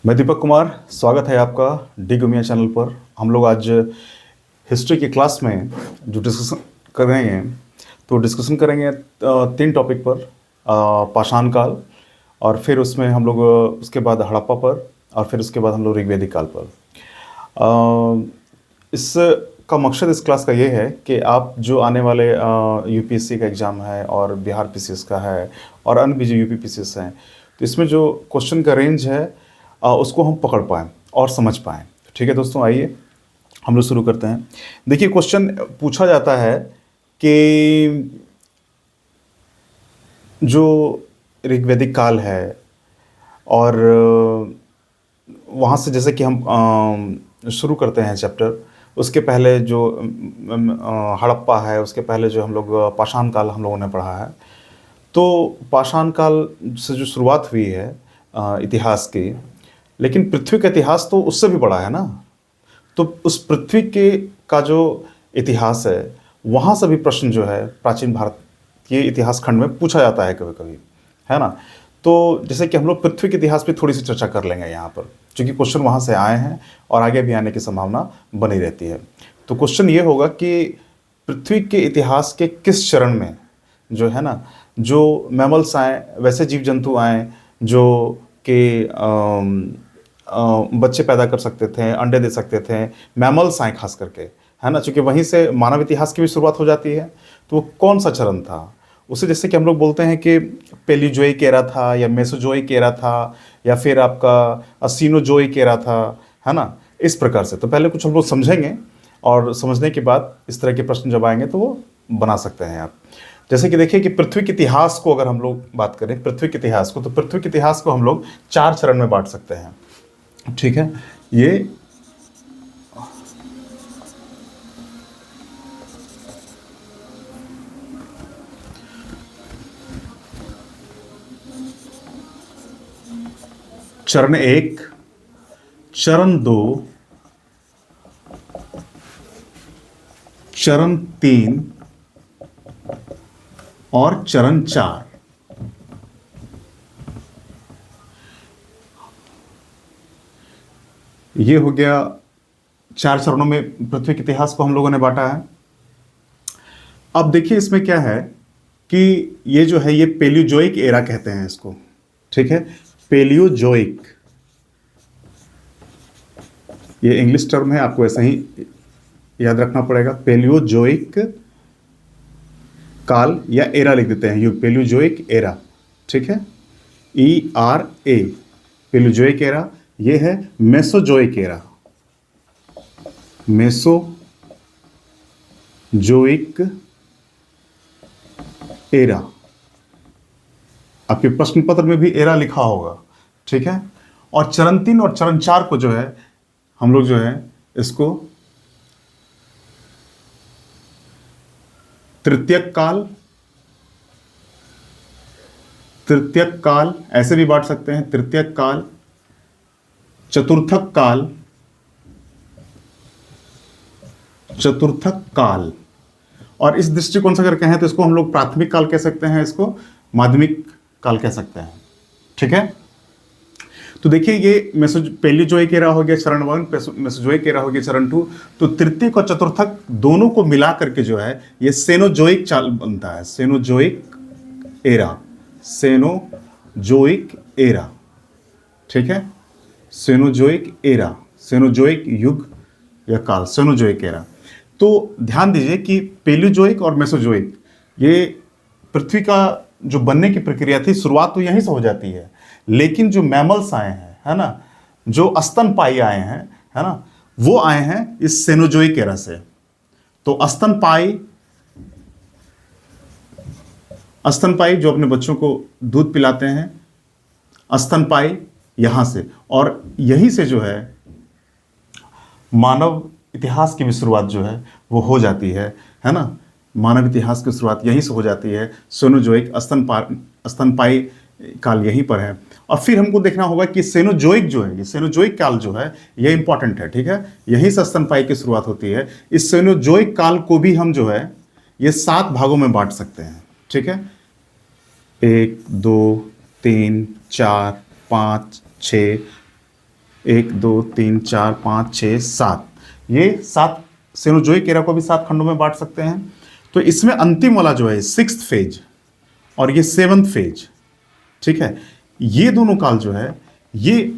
मैं दीपक कुमार, स्वागत है आपका डी गुमिया चैनल पर। हम लोग आज हिस्ट्री की क्लास में जो डिस्कशन करेंगे, तो डिस्कशन करेंगे तीन टॉपिक पर। पाषाण काल, और फिर उसमें हम लोग उसके बाद हड़प्पा पर, और फिर उसके बाद हम लोग ऋग्वेदिक काल पर। इस का मकसद इस क्लास का ये है कि आप जो आने वाले यूपीएससी का एग्ज़ाम है और बिहार पीसीएस का है और अन्य भी जो यूपी पीसीएस हैं, तो इसमें जो क्वेश्चन का रेंज है उसको हम पकड़ पाएँ और समझ पाएँ। ठीक है दोस्तों, आइए हम लोग शुरू करते हैं। देखिए, क्वेश्चन पूछा जाता है कि जो ऋग्वेदिक काल है, और वहाँ से जैसे कि हम शुरू करते हैं चैप्टर, उसके पहले जो हड़प्पा है, उसके पहले जो हम लोग पाषाण काल हम लोगों ने पढ़ा है। तो पाषाण काल से जो शुरुआत हुई है इतिहास की, लेकिन पृथ्वी का इतिहास तो उससे भी बड़ा है ना। तो उस पृथ्वी के का जो इतिहास है, वहाँ से भी प्रश्न जो है प्राचीन भारत के इतिहास खंड में पूछा जाता है कभी कभी, है ना। तो जैसे कि हम लोग पृथ्वी के इतिहास पे थोड़ी सी चर्चा कर लेंगे यहाँ पर, क्योंकि क्वेश्चन वहाँ से आए हैं और आगे भी आने की संभावना बनी रहती है। तो क्वेश्चन ये होगा कि पृथ्वी के इतिहास के किस चरण में जो है ना, जो मैमल्स आए, वैसे जीव जंतु आए जो कि बच्चे पैदा कर सकते थे, अंडे दे सकते थे, मैमल्स आए खास करके, है ना, क्योंकि वहीं से मानव इतिहास की भी शुरुआत हो जाती है। तो वो कौन सा चरण था उसे, जैसे कि हम लोग बोलते हैं कि पेलियोजोइक एरा था, या मेसोजोइक एरा था, या फिर आपका सीनोजोइक एरा था, है ना, इस प्रकार से। तो पहले कुछ हम लोग समझेंगे, और समझने के बाद इस तरह के प्रश्न जब आएंगे तो वो बना सकते हैं आप। जैसे कि देखिए कि पृथ्वी के इतिहास को अगर हम लोग बात करें, पृथ्वी के इतिहास को, तो पृथ्वी के इतिहास को हम लोग चार चरण में बांट सकते हैं। ठीक है, ये चरण एक, चरण दो, चरण तीन और चरण चार। ये हो गया चार चरणों में पृथ्वी के इतिहास को हम लोगों ने बांटा है। अब देखिए इसमें क्या है कि ये जो है, ये पेलियोजोइक एरा कहते हैं इसको। ठीक है, पेलियोजोइक, ये इंग्लिश टर्म है, आपको ऐसा ही याद रखना पड़ेगा। पेलियोजोइक काल या एरा लिख देते हैं, युग, पेलियोजोइक एरा। ठीक है, ERA, पेलियोजोइक एरा। ये है मेसोजोइक एरा, मेसोजोइक एरा। आपके प्रश्न पत्र में भी एरा लिखा होगा। ठीक है, और चरण तीन और चरण चार को जो है हम लोग जो है इसको तृतीयक काल, तृतीयक काल ऐसे भी बांट सकते हैं, तृतीयक काल, चतुर्थक काल, चतुर्थक काल। और इस दृष्टिकोण से अगर कहें तो इसको हम लोग प्राथमिक काल कह सकते हैं, इसको माध्यमिक काल कह सकते हैं। ठीक है, तो देखिए ये पेलियोजोइक एरा हो गया चरण वन, मेसोजोइक एरा हो गया चरण टू। तो तृतीयक और चतुर्थक दोनों को मिला करके जो है ये सेनोजोइक चाल बनता है, सेनोजोइक एरा, सेनोजोइक एरा। ठीक है, सेनोजोइक एरा, सेनोजोइक युग या काल, सेनोजोइक एरा। तो ध्यान दीजिए कि पेलियोजोइक और मेसोजोइक, ये पृथ्वी का जो बनने की प्रक्रिया थी, शुरुआत तो यहीं से हो जाती है, लेकिन जो मैमल्स आए हैं, है ना, जो स्तनपायी आए हैं, है ना, वो आए हैं इस सेनोजोइक एरा से। तो स्तनपायी, स्तनपायी जो अपने बच्चों को दूध पिलाते हैं, स्तनपायी यहां से, और यहीं से जो है मानव इतिहास की भी शुरुआत जो है वो हो जाती है ना। मानव इतिहास की शुरुआत यहीं से हो जाती है। सेनोजोइक, स्तनपायी काल यहीं पर है। और फिर हमको देखना होगा कि सेनोजोइक जो है, ये सेनोजोइक काल जो है ये इंपॉर्टेंट है। ठीक है, यहीं से स्तनपायी की शुरुआत होती है। इस सेनोजोइक काल को भी हम जो है ये 7 भागों में बांट सकते हैं। ठीक है, 1 2 3 4 5 6 1 2 3 4 5 6 7, ये 7 सेनोजोइक एरा को भी 7 खंडों में बांट सकते हैं। तो इसमें अंतिम वाला जो है 6th फेज और ये 7th फेज, ठीक है, ये दोनों काल जो है ये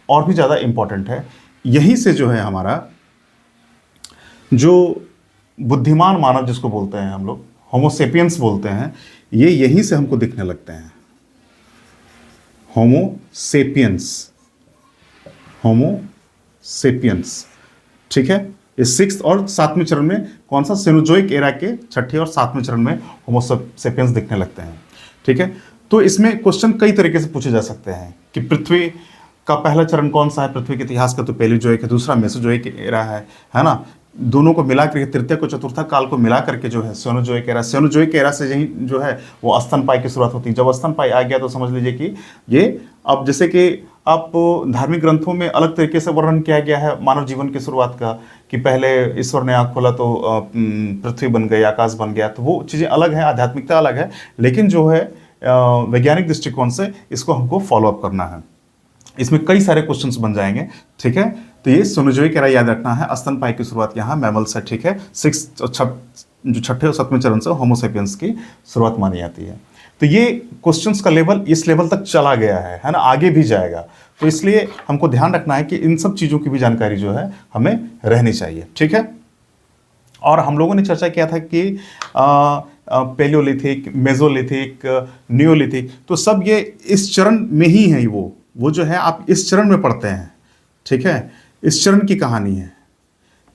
और भी ज़्यादा इंपॉर्टेंट है। यहीं से जो है हमारा जो बुद्धिमान मानव जिसको बोलते हैं हम लोग, होमोसेपियंस बोलते हैं, ये यहीं से हमको दिखने लगते हैं। होमोसेपियंस, होमोसेपियंस, ठीक है। इस 6th और 7वें चरण में कौन सा, सेनोजोइक एरा के 6ठे और 7वें चरण में होमोसेपियंस दिखने लगते हैं, ठीक है। तो इसमें क्वेश्चन कई तरीके से पूछे जा सकते हैं कि पृथ्वी का पहला चरण कौन सा है पृथ्वी के इतिहास का, तो पैलियोजोइक है, दूसरा मेसोजोइक एरा है ना। दोनों को मिला करके, तृतीय को चतुर्थ काल को मिला करके जो है सेनोजोइक एरा, सेनोजोइक एरा से यही जो है वो स्तनपायी की शुरुआत होती है। जब स्तनपायी आ गया तो समझ लीजिए कि ये, अब जैसे कि आप धार्मिक ग्रंथों में अलग तरीके से वर्णन किया गया है मानव जीवन की शुरुआत का, कि पहले ईश्वर ने आँख खोला तो पृथ्वी बन गई, आकाश बन गया, तो वो चीज़ें अलग है, आध्यात्मिकता अलग है, लेकिन जो है वैज्ञानिक दृष्टिकोण से इसको हमको फॉलोअप करना है। इसमें कई सारे क्वेश्चंस बन जाएंगे, ठीक है। तो ये सेनोजोइक एरा याद रखना है, स्तनपायी की शुरुआत यहाँ मैमल से, ठीक है। 6th और जो 6ठे और 7वें चरण से होमोसेपियंस की शुरुआत मानी जाती है। तो ये क्वेश्चंस का लेवल इस लेवल तक चला गया है ना, आगे भी जाएगा। तो इसलिए हमको ध्यान रखना है कि इन सब चीज़ों की भी जानकारी जो है हमें रहनी चाहिए, ठीक है। और हम लोगों ने चर्चा किया था कि पैलियोलिथिक, मेजोलिथिक, नियोलिथिक, तो सब ये इस चरण में ही है। वो जो है आप इस चरण में पढ़ते हैं, ठीक है। इस चरण की कहानी है,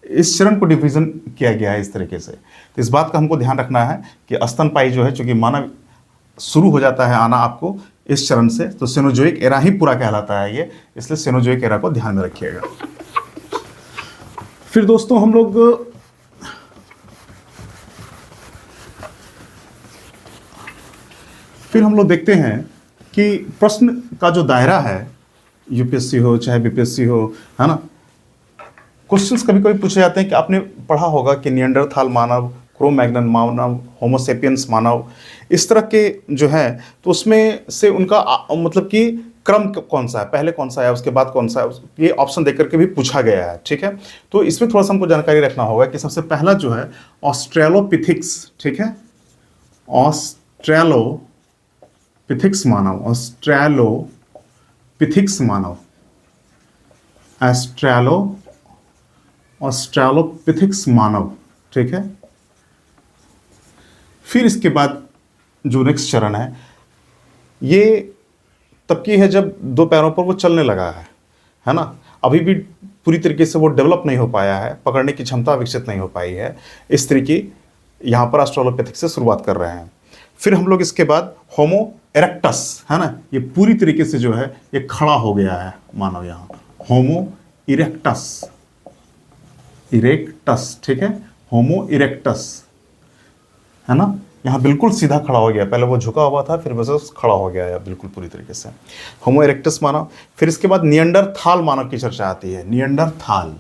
इस चरण को डिवीजन किया गया है इस तरीके से। तो इस बात का हमको ध्यान रखना है कि स्तनपायी जो है, चूंकि मानव शुरू हो जाता है आना आपको इस चरण से, तो सेनोजोइक एरा ही पूरा कहलाता है ये, इसलिए सेनोजोइक एरा को ध्यान में रखिएगा। फिर दोस्तों हम लोग देखते हैं कि प्रश्न का जो दायरा है, यूपीएससी हो चाहे बीपीएससी हो, है ना, क्वेश्चंस कभी कभी पूछे जाते हैं कि आपने पढ़ा होगा कि निएंडरथाल मानव, क्रो मैग्नन मानव, होमोसेपियंस मानव, इस तरह के जो है, तो उसमें से उनका मतलब कि क्रम कौन सा है, पहले कौन सा है, उसके बाद कौन सा है, ये ऑप्शन देकर के भी पूछा गया है, ठीक है। तो इसमें थोड़ा सा हमको जानकारी रखना होगा कि सबसे पहला जो है ऑस्ट्रेलोपिथिक्स, ठीक है, ऑस्ट्रेलोपिथिक्स मानव, ऑस्ट्रेलोपिथिक्स मानव, ऑस्ट्रेलोपिथिक्स मानव, ठीक है। फिर इसके बाद जो नेक्स्ट चरण है, ये तब की है जब 2 पैरों पर वो चलने लगा है ना। अभी भी पूरी तरीके से वो डेवलप नहीं हो पाया है, पकड़ने की क्षमता विकसित नहीं हो पाई है। इस तरीके यहाँ पर ऑस्ट्रेलोपिथिक्स से शुरुआत कर रहे हैं। फिर हम लोग इसके बाद होमो इरेक्टस, है ना, ये पूरी तरीके से जो है ये खड़ा हो गया है मानव, यहाँ होमो इरेक्टस, ठीक है, होमो इरेक्टस, है ना, यहाँ बिल्कुल सीधा खड़ा हो गया। पहले वो झुका हुआ था, फिर बस खड़ा हो गया है बिल्कुल पूरी तरीके से, होमो इरेक्टस मानव। फिर इसके बाद निएंडरथाल मानव की चर्चा आती है। निएंडरथाल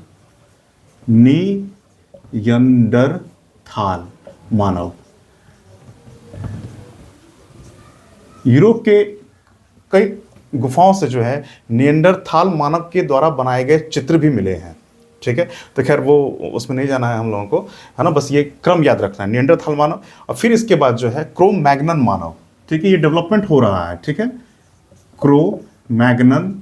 मानव, यूरोप के कई गुफाओं से जो है निएंडरथाल मानव के द्वारा बनाए गए चित्र भी मिले हैं, ठीक है। तो खैर वो उसमें नहीं जाना है हम लोगों को, है ना, बस ये क्रम याद रखना है, निएंडरथाल मानव। और फिर इसके बाद जो है क्रो मैग्नन मानव, ठीक है, ये डेवलपमेंट हो रहा है, ठीक है, क्रो मैग्नन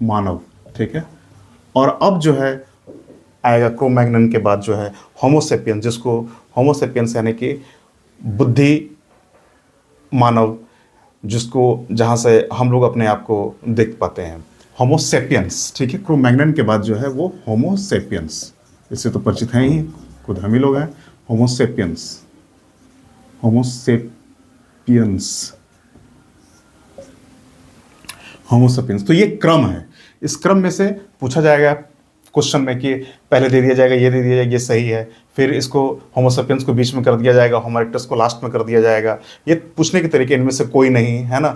मानव, ठीक है। और अब जो है आएगा क्रो मैग्नन के बाद जो है होमोसेपियंस, जिसको होमोसेपियंस यानी कि बुद्धि मानव, जिसको जहाँ से हम लोग अपने आप को देख पाते हैं, होमोसेपियंस, ठीक है। क्रो मैग्नन के बाद जो है वो होमोसेपियंस, इससे तो परिचित हैं ही, खुद हम ही लोग हैं, होमोसेपियंस। तो ये क्रम है। इस क्रम में से पूछा जाएगा क्वेश्चन में कि पहले दे दिया जाएगा, ये दे दिया जाएगा, ये सही है, फिर इसको होमोसेपियंस को बीच में कर दिया जाएगा, होमो इरेक्टस को लास्ट में कर दिया जाएगा। ये पूछने के तरीके इनमें से कोई नहीं है ना,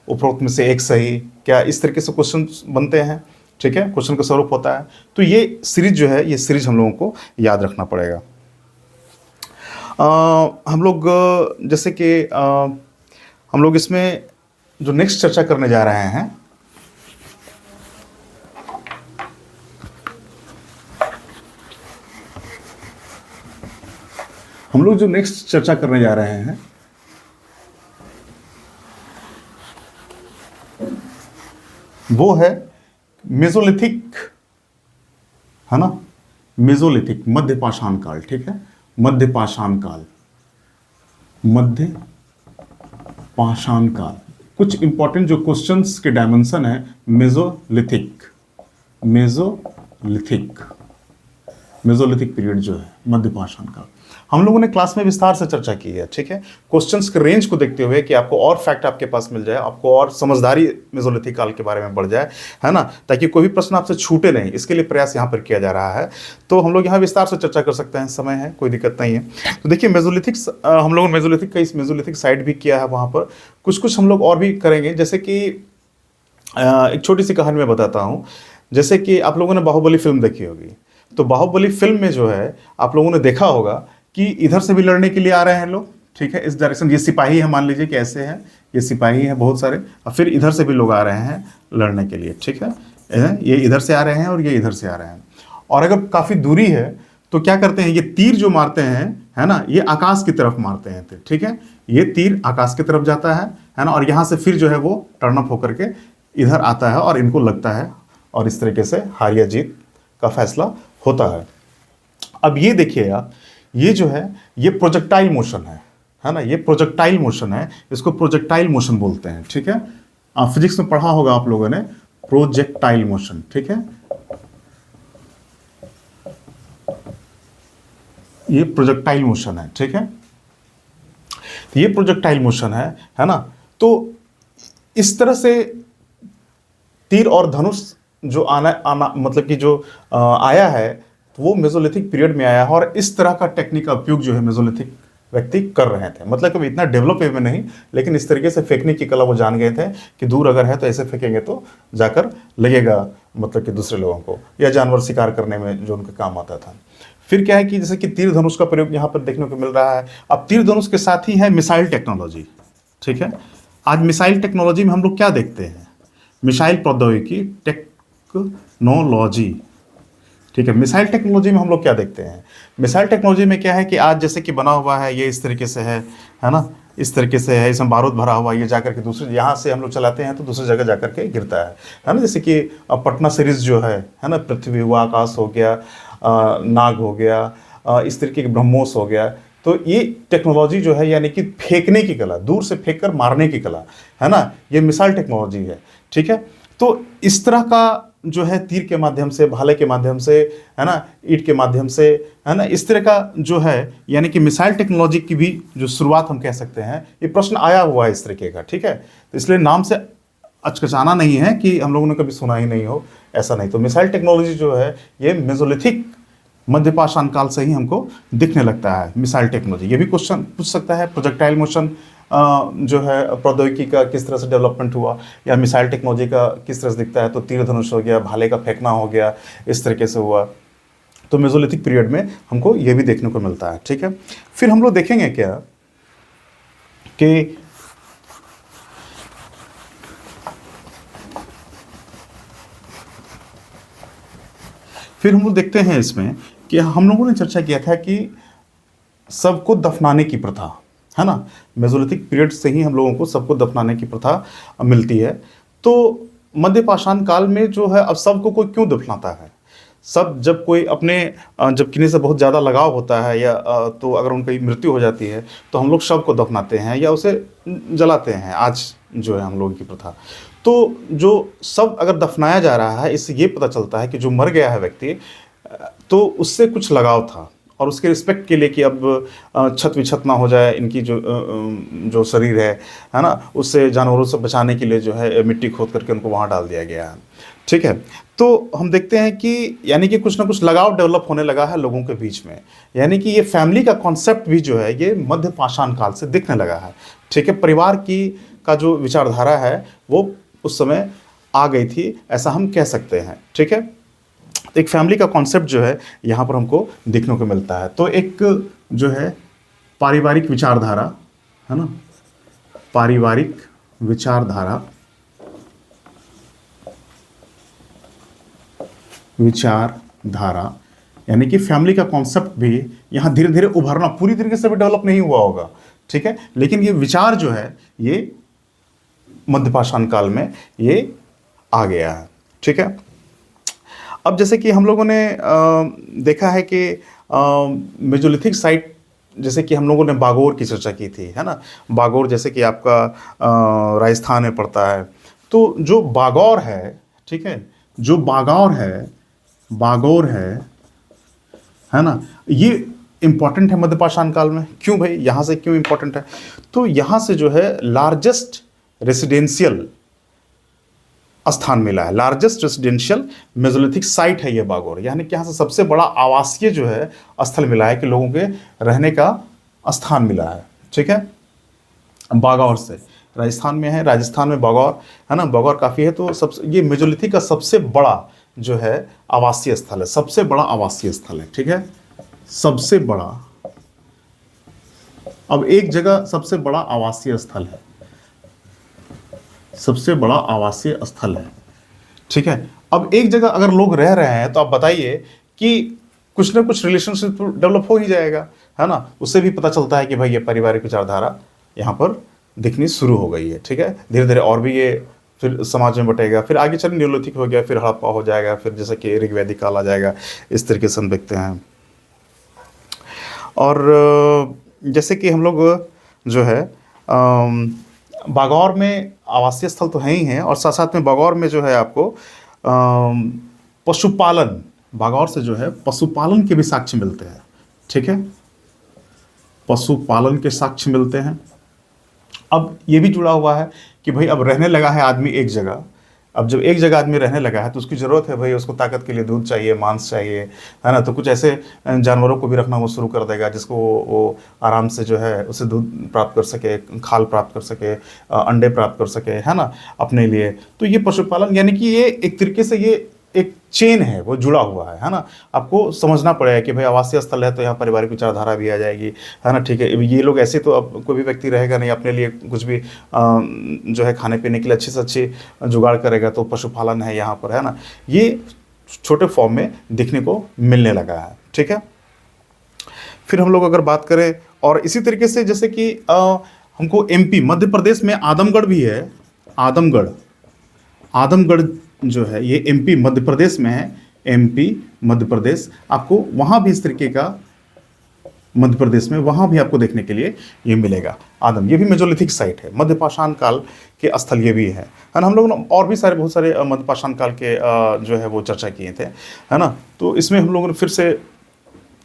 उपरोक्त में से एक सही, क्या इस तरीके से क्वेश्चन बनते हैं, ठीक है, क्वेश्चन का स्वरूप होता है। तो ये सीरीज जो है, ये सीरीज हम लोगों को याद रखना पड़ेगा। हम लोग जैसे कि हम लोग इसमें जो नेक्स्ट चर्चा करने जा रहे हैं, हम लोग जो नेक्स्ट चर्चा करने जा रहे हैं वो है मेसोलिथिक, है ना, मेसोलिथिक, मध्य पाषाण काल। ठीक है, मध्य पाषाण काल, मध्य पाषाण काल। कुछ इंपॉर्टेंट जो क्वेश्चंस के डायमेंशन है, मेसोलिथिक, मेसोलिथिक, मेसोलिथिक पीरियड जो है मध्य पाषाण काल, हम लोगों ने क्लास में विस्तार से चर्चा की है। ठीक है, क्वेश्चंस के रेंज को देखते हुए कि आपको और फैक्ट आपके पास मिल जाए, आपको और समझदारी मेसोलिथिक काल के बारे में बढ़ जाए, है ना, ताकि कोई भी प्रश्न आपसे छूटे नहीं, इसके लिए प्रयास यहाँ पर किया जा रहा है। तो हम लोग यहाँ विस्तार से चर्चा कर सकते हैं, समय है, कोई दिक्कत नहीं है। तो देखिए मेसोलिथिक, हम लोगों ने मेसोलिथिक का इस मेसोलिथिक साइट भी किया है, वहाँ पर कुछ हम लोग और भी करेंगे। जैसे कि एक छोटी सी कहानी मैं बताता हूँ। जैसे कि आप लोगों ने बाहुबली फिल्म देखी होगी, तो बाहुबली फिल्म में जो है आप लोगों ने देखा होगा कि इधर से भी लड़ने के लिए आ रहे हैं लोग। ठीक है, इस डायरेक्शन, ये सिपाही है, मान लीजिए कि ऐसे हैं, ये सिपाही हैं बहुत सारे, और फिर इधर से भी लोग आ रहे हैं लड़ने के लिए। ठीक है, ये इधर से आ रहे हैं और ये इधर से आ रहे हैं। और अगर काफ़ी दूरी है तो क्या करते हैं, ये तीर जो मारते हैं, है ना, ये आकाश की तरफ मारते हैं तीर। ठीक है, ये तीर आकाश की तरफ जाता है ना, और यहाँ से फिर जो है वो टर्न अप होकर के इधर आता है और इनको लगता है, और इस तरीके से हार या जीत का फैसला होता है। अब ये देखिए आप, ये जो है ये प्रोजेक्टाइल मोशन है ना, ये प्रोजेक्टाइल मोशन है, इसको प्रोजेक्टाइल मोशन बोलते हैं। ठीक है, फिजिक्स में पढ़ा होगा आप लोगों ने, प्रोजेक्टाइल मोशन। ठीक है, ये प्रोजेक्टाइल मोशन है। ठीक है, तो ये प्रोजेक्टाइल मोशन है ना। तो इस तरह से तीर और धनुष जो आना मतलब कि जो आया है, तो वो मेसोलिथिक पीरियड में आया है, और इस तरह का टेक्निक का उपयोग जो है मेसोलिथिक व्यक्ति कर रहे थे। मतलब कभी इतना डेवलप वे में नहीं, लेकिन इस तरीके से फेंकने की कला वो जान गए थे कि दूर अगर है तो ऐसे फेंकेंगे तो जाकर लगेगा, मतलब कि दूसरे लोगों को, या जानवर शिकार करने में जो उनके काम आता था। फिर क्या है कि जैसे कि तीर धनुष का प्रयोग यहाँ पर देखने को मिल रहा है। अब तीर धनुष के साथ ही है मिसाइल टेक्नोलॉजी। ठीक है, आज मिसाइल टेक्नोलॉजी में हम लोग क्या देखते हैं, मिसाइल प्रौद्योगिकी, टेक्नोलॉजी। ठीक है, मिसाइल टेक्नोलॉजी में हम लोग क्या देखते हैं, मिसाइल टेक्नोलॉजी में क्या है कि आज जैसे कि बना हुआ है, ये इस तरीके से है ना, इस तरीके से है, इसमें बारूद भरा हुआ, ये जाकर के दूसरे, यहाँ से हम लोग चलाते हैं तो दूसरी जगह जाकर के गिरता है ना। जैसे कि पटना सीरीज जो है ना, पृथ्वी हुआ, आकाश हो गया, नाग हो गया, इस तरीके के ब्रह्मोस हो गया। तो ये टेक्नोलॉजी जो है, यानी कि फेंकने की कला, दूर से फेंक कर मारने की कला, है ना, ये मिसाइल टेक्नोलॉजी है। ठीक है, तो इस तरह का जो है तीर के माध्यम से, भाले के माध्यम से, है ना, ईंट के माध्यम से, है ना, इस तरह का जो है, यानी कि मिसाइल टेक्नोलॉजी की भी जो शुरुआत हम कह सकते हैं, ये प्रश्न आया हुआ है इस तरीके का। ठीक है, तो इसलिए नाम से अचकचाना नहीं है कि हम लोगों ने कभी सुना ही नहीं हो, ऐसा नहीं। तो मिसाइल टेक्नोलॉजी जो है ये मेसोलिथिक, मध्य पाषाण काल से ही हमको दिखने लगता है मिसाइल टेक्नोलॉजी। ये भी क्वेश्चन पूछ सकता है, प्रोजेक्टाइल मोशन जो है प्रौद्योगिकी का किस तरह से डेवलपमेंट हुआ, या मिसाइल टेक्नोलॉजी का किस तरह से दिखता है। तो तीर धनुष हो गया, भाले का फेंकना हो गया, इस तरीके से हुआ। तो मेसोलिथिक पीरियड में हमको ये भी देखने को मिलता है। ठीक है, फिर हम लोग देखेंगे क्या कि फिर हम लोग देखते हैं इसमें कि हम लोगों ने चर्चा किया था कि सबको दफनाने की प्रथा, है ना, मेसोलिथिक पीरियड से ही हम लोगों को सबको दफनाने की प्रथा मिलती है। तो मध्य पाषाण काल में जो है, अब सबको कोई क्यों दफनाता है, सब जब कोई अपने जब किन्हीं से बहुत ज़्यादा लगाव होता है, या तो अगर उनकी मृत्यु हो जाती है तो हम लोग शव को दफनाते हैं या उसे जलाते हैं, आज जो है हम लोगों की प्रथा। तो जो शव अगर दफनाया जा रहा है, इससे ये पता चलता है कि जो मर गया है व्यक्ति, तो उससे कुछ लगाव था, और उसके रिस्पेक्ट के लिए कि अब छत विछत ना हो जाए इनकी जो शरीर है ना, उससे जानवरों से बचाने के लिए जो है मिट्टी खोद करके उनको वहाँ डाल दिया गया है। ठीक है, तो हम देखते हैं कि यानी कि कुछ ना कुछ लगाव डेवलप होने लगा है लोगों के बीच में, यानी कि ये फैमिली का कॉन्सेप्ट भी जो है ये मध्य पाषाण काल से दिखने लगा है। ठीक है, परिवार की का जो विचारधारा है वो उस समय आ गई थी, ऐसा हम कह सकते हैं। ठीक है, तो एक फैमिली का कॉन्सेप्ट जो है यहाँ पर हमको देखने को मिलता है। तो एक जो है पारिवारिक विचारधारा, है ना, पारिवारिक विचारधारा, विचारधारा यानी कि फैमिली का कॉन्सेप्ट भी यहाँ धीरे धीरे उभरना, पूरी तरीके से भी डेवलप नहीं हुआ होगा, ठीक है, लेकिन ये विचार जो है ये मध्यपाषाण काल में ये आ गया है, ठीक है। अब जैसे कि हम लोगों ने देखा है कि मेजोलिथिक साइट, जैसे कि हम लोगों ने बागोर की चर्चा की थी, है ना। बागोर जैसे कि आपका राजस्थान में पड़ता है, तो जो बागौर है, ठीक है, जो बागौर है ना, ये इंपॉर्टेंट है मध्यपाषाण काल में। क्यों भाई, यहाँ से क्यों इंपॉर्टेंट है? तो यहाँ से जो है लार्जेस्ट रेसिडेंशियल स्थान मिला है, लार्जेस्ट रेसिडेंशियल मेसोलिथिक साइट है ये बागौर, यानी कि यहाँ से सबसे बड़ा आवासीय जो है स्थल मिला है कि लोगों के रहने का स्थान मिला है, ठीक है। बागौर से राजस्थान में है, राजस्थान में बागौर है ना, बागौर काफ़ी है। तो सबसे ये मेसोलिथिक का सबसे बड़ा जो है आवासीय स्थल है, सबसे बड़ा आवासीय स्थल है, ठीक है, सबसे बड़ा। अब एक जगह सबसे बड़ा आवासीय स्थल है, सबसे बड़ा आवासीय स्थल है, ठीक है। अब एक जगह अगर लोग रह रहे हैं तो आप बताइए कि कुछ ना कुछ रिलेशनशिप डेवलप हो ही जाएगा, है ना। उससे भी पता चलता है कि भाई ये पारिवारिक विचारधारा यहाँ पर दिखनी शुरू हो गई है, ठीक है। धीरे धीरे और भी ये फिर समाज में बटेगा, फिर आगे चल न्यूलिथिक हो गया, फिर हड़प्पा हो जाएगा, फिर जैसे कि ऋग्वैदिक काल आ जाएगा, इस तरीके से हम देखते हैं। और जैसे कि हम लोग जो है बागौर में आवासीय स्थल तो है ही हैं, और साथ साथ में बागौर में जो है आपको पशुपालन, बागौर से जो है पशुपालन के भी साक्ष्य मिलते हैं, ठीक है, पशुपालन के साक्ष्य मिलते हैं। अब ये भी जुड़ा हुआ है कि भाई अब रहने लगा है आदमी एक जगह, अब जब एक जगह आदमी रहने लगा है तो उसकी ज़रूरत है भाई, उसको ताकत के लिए दूध चाहिए, मांस चाहिए, है ना। तो कुछ ऐसे जानवरों को भी रखना वो शुरू कर देगा जिसको वो आराम से जो है उसे दूध प्राप्त कर सके, खाल प्राप्त कर सके, अंडे प्राप्त कर सके, है ना, अपने लिए। तो ये पशुपालन यानी कि ये एक तरीके से ये एक चेन है, वो जुड़ा हुआ है ना। आपको समझना पड़ेगा कि भाई आवासीय स्थल है तो यहाँ पारिवारिक विचारधारा भी आ जाएगी, है ना, ठीक है। ये लोग ऐसे तो अब कोई भी व्यक्ति रहेगा नहीं, अपने लिए कुछ भी जो है खाने पीने के लिए अच्छी से अच्छी जुगाड़ करेगा, तो पशुपालन है यहाँ पर, है ना। ये छोटे फॉर्म में दिखने को मिलने लगा है, ठीक है। फिर हम लोग अगर बात करें, और इसी तरीके से जैसे कि हमको MP मध्य प्रदेश में आदमगढ़ भी है, आदमगढ़ जो है ये MP मध्य प्रदेश में है, MP मध्य प्रदेश, आपको वहाँ भी इस तरीके का मध्य प्रदेश में वहाँ भी आपको देखने के लिए ये मिलेगा आदम। ये भी मेजोलिथिक साइट है, मध्यपाषाण काल के स्थल ये भी है ना। हम लोग और भी सारे बहुत सारे मध्यपाषाण काल के जो है वो चर्चा किए थे, है ना। तो इसमें हम लोगों ने फिर से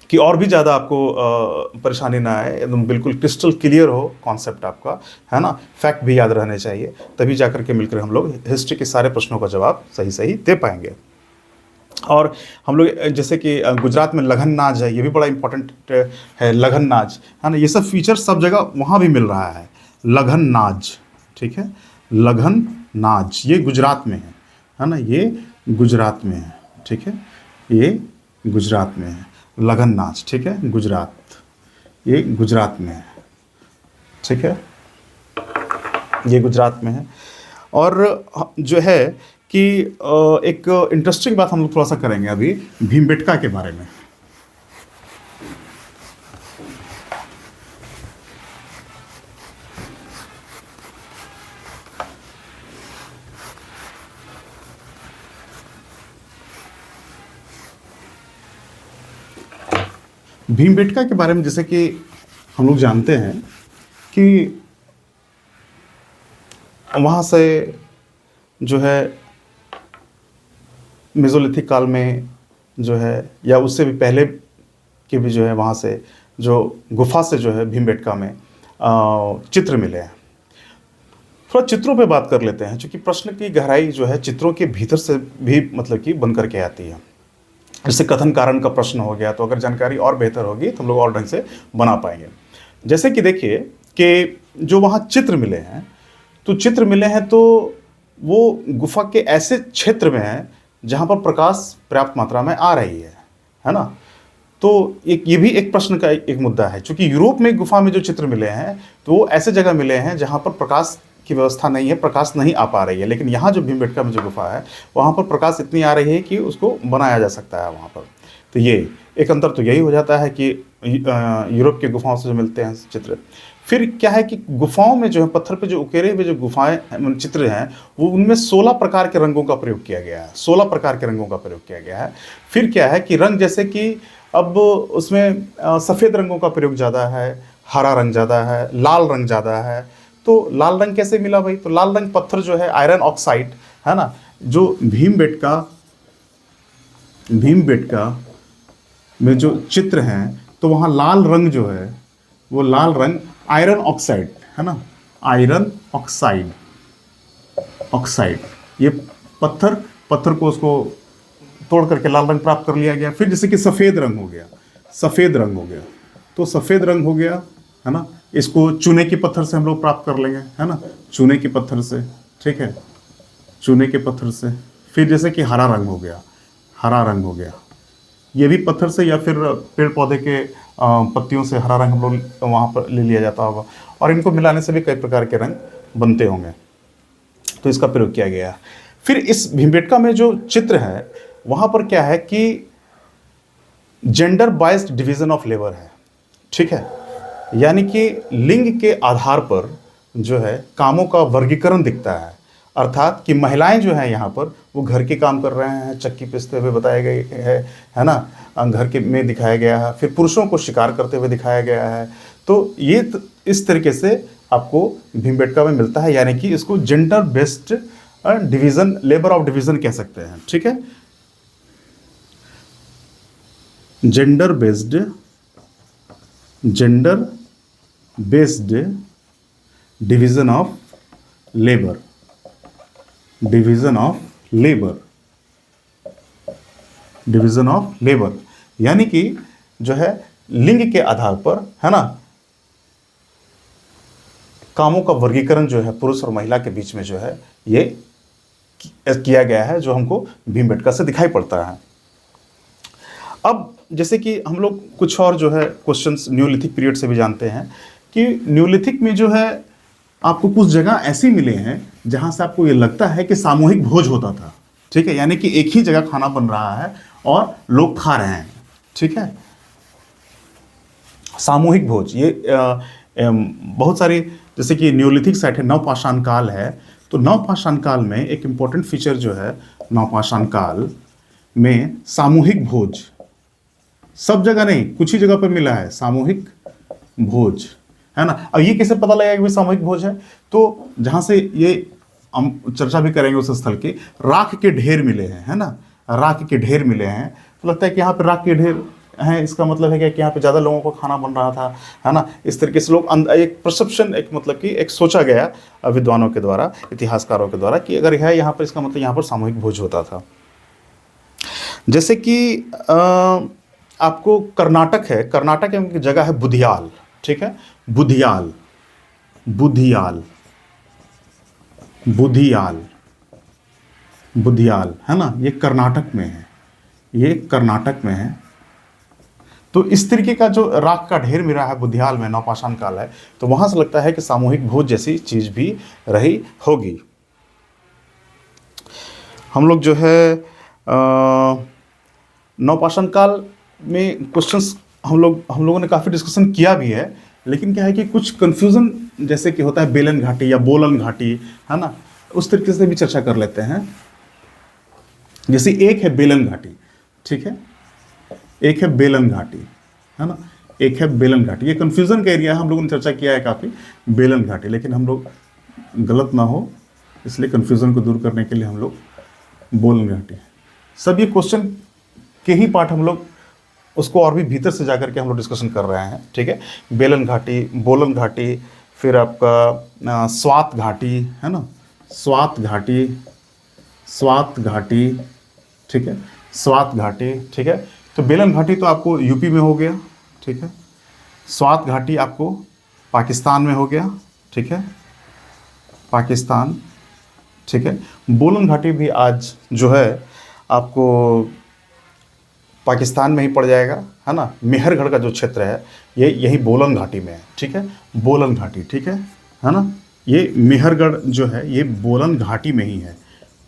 कि और भी ज़्यादा आपको परेशानी ना आए, एकदम बिल्कुल क्रिस्टल क्लियर हो कॉन्सेप्ट आपका, है ना, फैक्ट भी याद रहने चाहिए, तभी जाकर के मिलकर हम लोग हिस्ट्री के सारे प्रश्नों का जवाब सही सही दे पाएंगे। और हम लोग जैसे कि गुजरात में लगन नाच है, ये भी बड़ा इंपॉर्टेंट है, लगन नाच, है ना। ये सब फीचर सब जगह वहाँ भी मिल रहा है, लगन नाच, ठीक है, लगन नाच ये गुजरात में है ना, ये गुजरात में है, ठीक है, ये गुजरात में है लगन नाच, ठीक है, गुजरात, ये गुजरात में है, ठीक है, ये गुजरात में है। और जो है कि एक इंटरेस्टिंग बात हम लोग थोड़ा सा करेंगे अभी भीमबेटका के बारे में। भीमबेटका के बारे में जैसे कि हम लोग जानते हैं कि वहाँ से जो है मेसोलिथिक काल में जो है या उससे भी पहले के भी जो है वहाँ से जो गुफा से जो है भीमबेटका में चित्र मिले हैं। थोड़ा चित्रों पे बात कर लेते हैं, क्योंकि प्रश्न की गहराई जो है चित्रों के भीतर से भी मतलब कि बन करके आती है। जैसे कथन कारण का प्रश्न हो गया, तो अगर जानकारी और बेहतर होगी तो हम लोग और ढंग से बना पाएंगे। जैसे कि देखिए कि जो वहाँ चित्र मिले हैं, तो चित्र मिले हैं तो वो गुफा के ऐसे क्षेत्र में है जहाँ पर प्रकाश पर्याप्त मात्रा में आ रही है ना। तो एक ये भी एक प्रश्न का एक मुद्दा है, क्योंकि यूरोप में गुफा में जो चित्र मिले हैं तो वो ऐसे जगह मिले हैं जहाँ पर प्रकाश की व्यवस्था नहीं है, प्रकाश नहीं आ पा रही है। लेकिन यहाँ जो भीमबेटका में जो गुफा है वहाँ पर प्रकाश इतनी आ रही है कि उसको बनाया जा सकता है वहाँ पर। तो ये एक अंतर तो यही हो जाता है कि यूरोप की गुफाओं से जो मिलते हैं चित्र। फिर क्या है कि गुफाओं में जो है पत्थर पे जो उकेरे हुए जो गुफाएं चित्र हैं वो उनमें 16 प्रकार के रंगों का प्रयोग किया गया है, 16 प्रकार के रंगों का प्रयोग किया गया है। फिर क्या है कि रंग जैसे कि अब उसमें सफ़ेद रंगों का प्रयोग ज़्यादा है, हरा रंग ज़्यादा है, लाल रंग ज़्यादा है। तो लाल रंग कैसे मिला भाई? तो लाल रंग पत्थर जो है आयरन ऑक्साइड है ना, जो भीमबेटका में जो चित्र हैं तो वहाँ लाल रंग जो है वो लाल रंग आयरन ऑक्साइड है ना, आयरन ऑक्साइड ये पत्थर को उसको तोड़ करके लाल रंग प्राप्त कर लिया गया। फिर जैसे कि सफ़ेद रंग हो गया, तो सफ़ेद रंग हो गया है ना, इसको चूने के पत्थर से हम लोग प्राप्त कर लेंगे है ना, चूने के पत्थर से, ठीक है, चूने के पत्थर से। फिर जैसे कि हरा रंग हो गया, ये भी पत्थर से या फिर पेड़ पौधे के पत्तियों से हरा रंग हम लोग वहाँ पर ले लिया जाता होगा, और इनको मिलाने से भी कई प्रकार के रंग बनते होंगे, तो इसका प्रयोग किया गया। फिर इस भीमबेटका में जो चित्र है वहाँ पर क्या है कि gender biased division of labour है, ठीक है, यानी कि लिंग के आधार पर जो है कामों का वर्गीकरण दिखता है। अर्थात कि महिलाएं जो हैं यहाँ पर वो घर के काम कर रहे हैं, चक्की पीसते हुए बताया गया है ना, घर के में दिखाया गया है। फिर पुरुषों को शिकार करते हुए दिखाया गया है। तो ये इस तरीके से आपको भीमबेटका में मिलता है, यानी कि इसको gender based division, labour of division कह सकते हैं, ठीक है, gender based division of labour, यानी कि जो है लिंग के आधार पर है ना, कामों का वर्गीकरण जो है पुरुष और महिला के बीच में जो है ये किया गया है, जो हमको भीमबेटका से दिखाई पड़ता है। अब जैसे कि हम लोग कुछ और जो है क्वेश्चंस न्यूलिथिक पीरियड से भी जानते हैं कि न्यूलिथिक में जो है आपको कुछ जगह ऐसी मिले हैं जहां से आपको ये लगता है कि सामूहिक भोज होता था, ठीक है, यानी कि एक ही जगह खाना बन रहा है और लोग खा रहे हैं, ठीक है, सामूहिक भोज। ये बहुत सारी, जैसे कि न्यूलिथिक साइट है, नवपाषाण काल है, तो नवपाषाण काल में एक इम्पॉर्टेंट फीचर जो है नवपाषाण काल में सामूहिक भोज, सब जगह नहीं, कुछ ही जगह पर मिला है सामूहिक भोज, है ना। अब ये कैसे पता लगेगा कि भाई सामूहिक भोज है? तो जहां से ये हम चर्चा भी करेंगे उस स्थल की, राख के ढेर मिले हैं, है ना, राख के ढेर मिले हैं, तो लगता है कि यहाँ पे राख के ढेर हैं, इसका मतलब है कि यहाँ पे ज़्यादा लोगों को खाना बन रहा था, है ना। इस तरीके से लोग एक परसेप्शन, एक मतलब कि एक सोचा गया विद्वानों के द्वारा, इतिहासकारों के द्वारा, कि अगर है यहाँ पर, इसका मतलब यहाँ पर सामूहिक भोज होता था। जैसे कि आपको कर्नाटक है, कर्नाटक की जगह है बुधियाल, ठीक है, बुधियाल है ना, ये कर्नाटक में है, तो इस तरीके का जो राख का ढेर मिला है बुधियाल में, नवपाषाण काल है, तो वहां से लगता है कि सामूहिक भोज जैसी चीज भी रही होगी। हम लोग जो है नवपाषाण काल में क्वेश्चंस हम लोगों ने काफ़ी डिस्कशन किया भी है, लेकिन क्या है कि कुछ कंफ्यूजन जैसे कि होता है बेलन घाटी या बोलन घाटी, है ना, उस तरीके से भी चर्चा कर लेते हैं। जैसे एक है बेलन घाटी, ठीक है, एक है बेलन घाटी, है ना, एक है बेलन घाटी, ये कंफ्यूजन का एरिया है, हम लोगों ने चर्चा किया है काफ़ी बेलन घाटी, लेकिन हम लोग गलत ना हो इसलिए कंफ्यूजन को दूर करने के लिए हम लोग बोलन घाटी, सब ये क्वेश्चन के ही पार्ट हम लोग उसको और भी भीतर से जाकर के हम लोग डिस्कशन कर रहे हैं, ठीक है। बेलन घाटी, बोलन घाटी, फिर आपका स्वात घाटी, है ना, स्वात घाटी, ठीक है, स्वात घाटी, ठीक है। तो बेलन घाटी तो आपको यूपी में हो गया, ठीक है, स्वात घाटी आपको पाकिस्तान में हो गया, ठीक है, पाकिस्तान, ठीक है। बोलन घाटी भी आज जो है आपको पाकिस्तान में ही पड़ जाएगा, है ना, मेहरगढ़ का जो क्षेत्र है ये यही बोलन घाटी में है, ठीक है, बोलन घाटी, ठीक है ना। ये मेहरगढ़ जो है ये बोलन घाटी में ही है।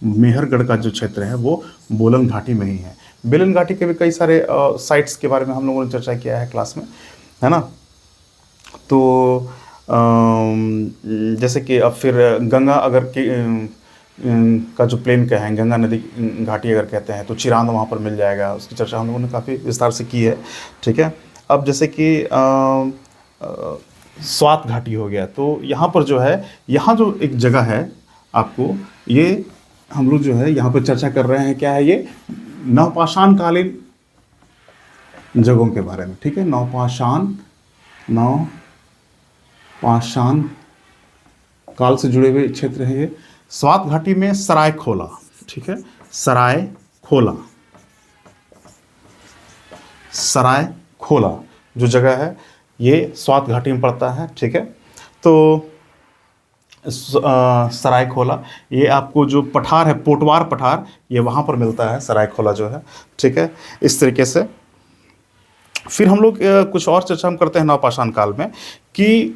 मेहरगढ़ का जो क्षेत्र है वो बोलन घाटी में ही है। बेलन घाटी के भी कई सारे साइट्स के बारे में हम लोगों ने चर्चा किया है क्लास में, है ना। तो जैसे कि अब फिर गंगा अगर का जो प्लेन का है, गंगा नदी घाटी अगर कहते हैं तो चिरांद वहाँ पर मिल जाएगा, उसकी चर्चा हम लोगों ने काफ़ी विस्तार से की है, ठीक है। अब जैसे कि स्वात घाटी हो गया, तो यहाँ पर जो है, यहाँ जो एक जगह है आपको, ये हम लोग जो है यहाँ पर चर्चा कर रहे हैं, क्या है ये, नवपाषाण कालीन जगहों के बारे में, ठीक है। नवपाषाण काल से जुड़े हुए क्षेत्र है ये। स्वात घाटी में सरायखोला, ठीक है, सरायखोला जो जगह है ये स्वात घाटी में पड़ता है, ठीक है। तो सरायखोला, ये आपको जो पठार है, पोटवार पठार, ये वहाँ पर मिलता है, सरायखोला जो है, ठीक है। इस तरीके से फिर हम लोग कुछ और चर्चा हम करते हैं नवपाषाण काल में कि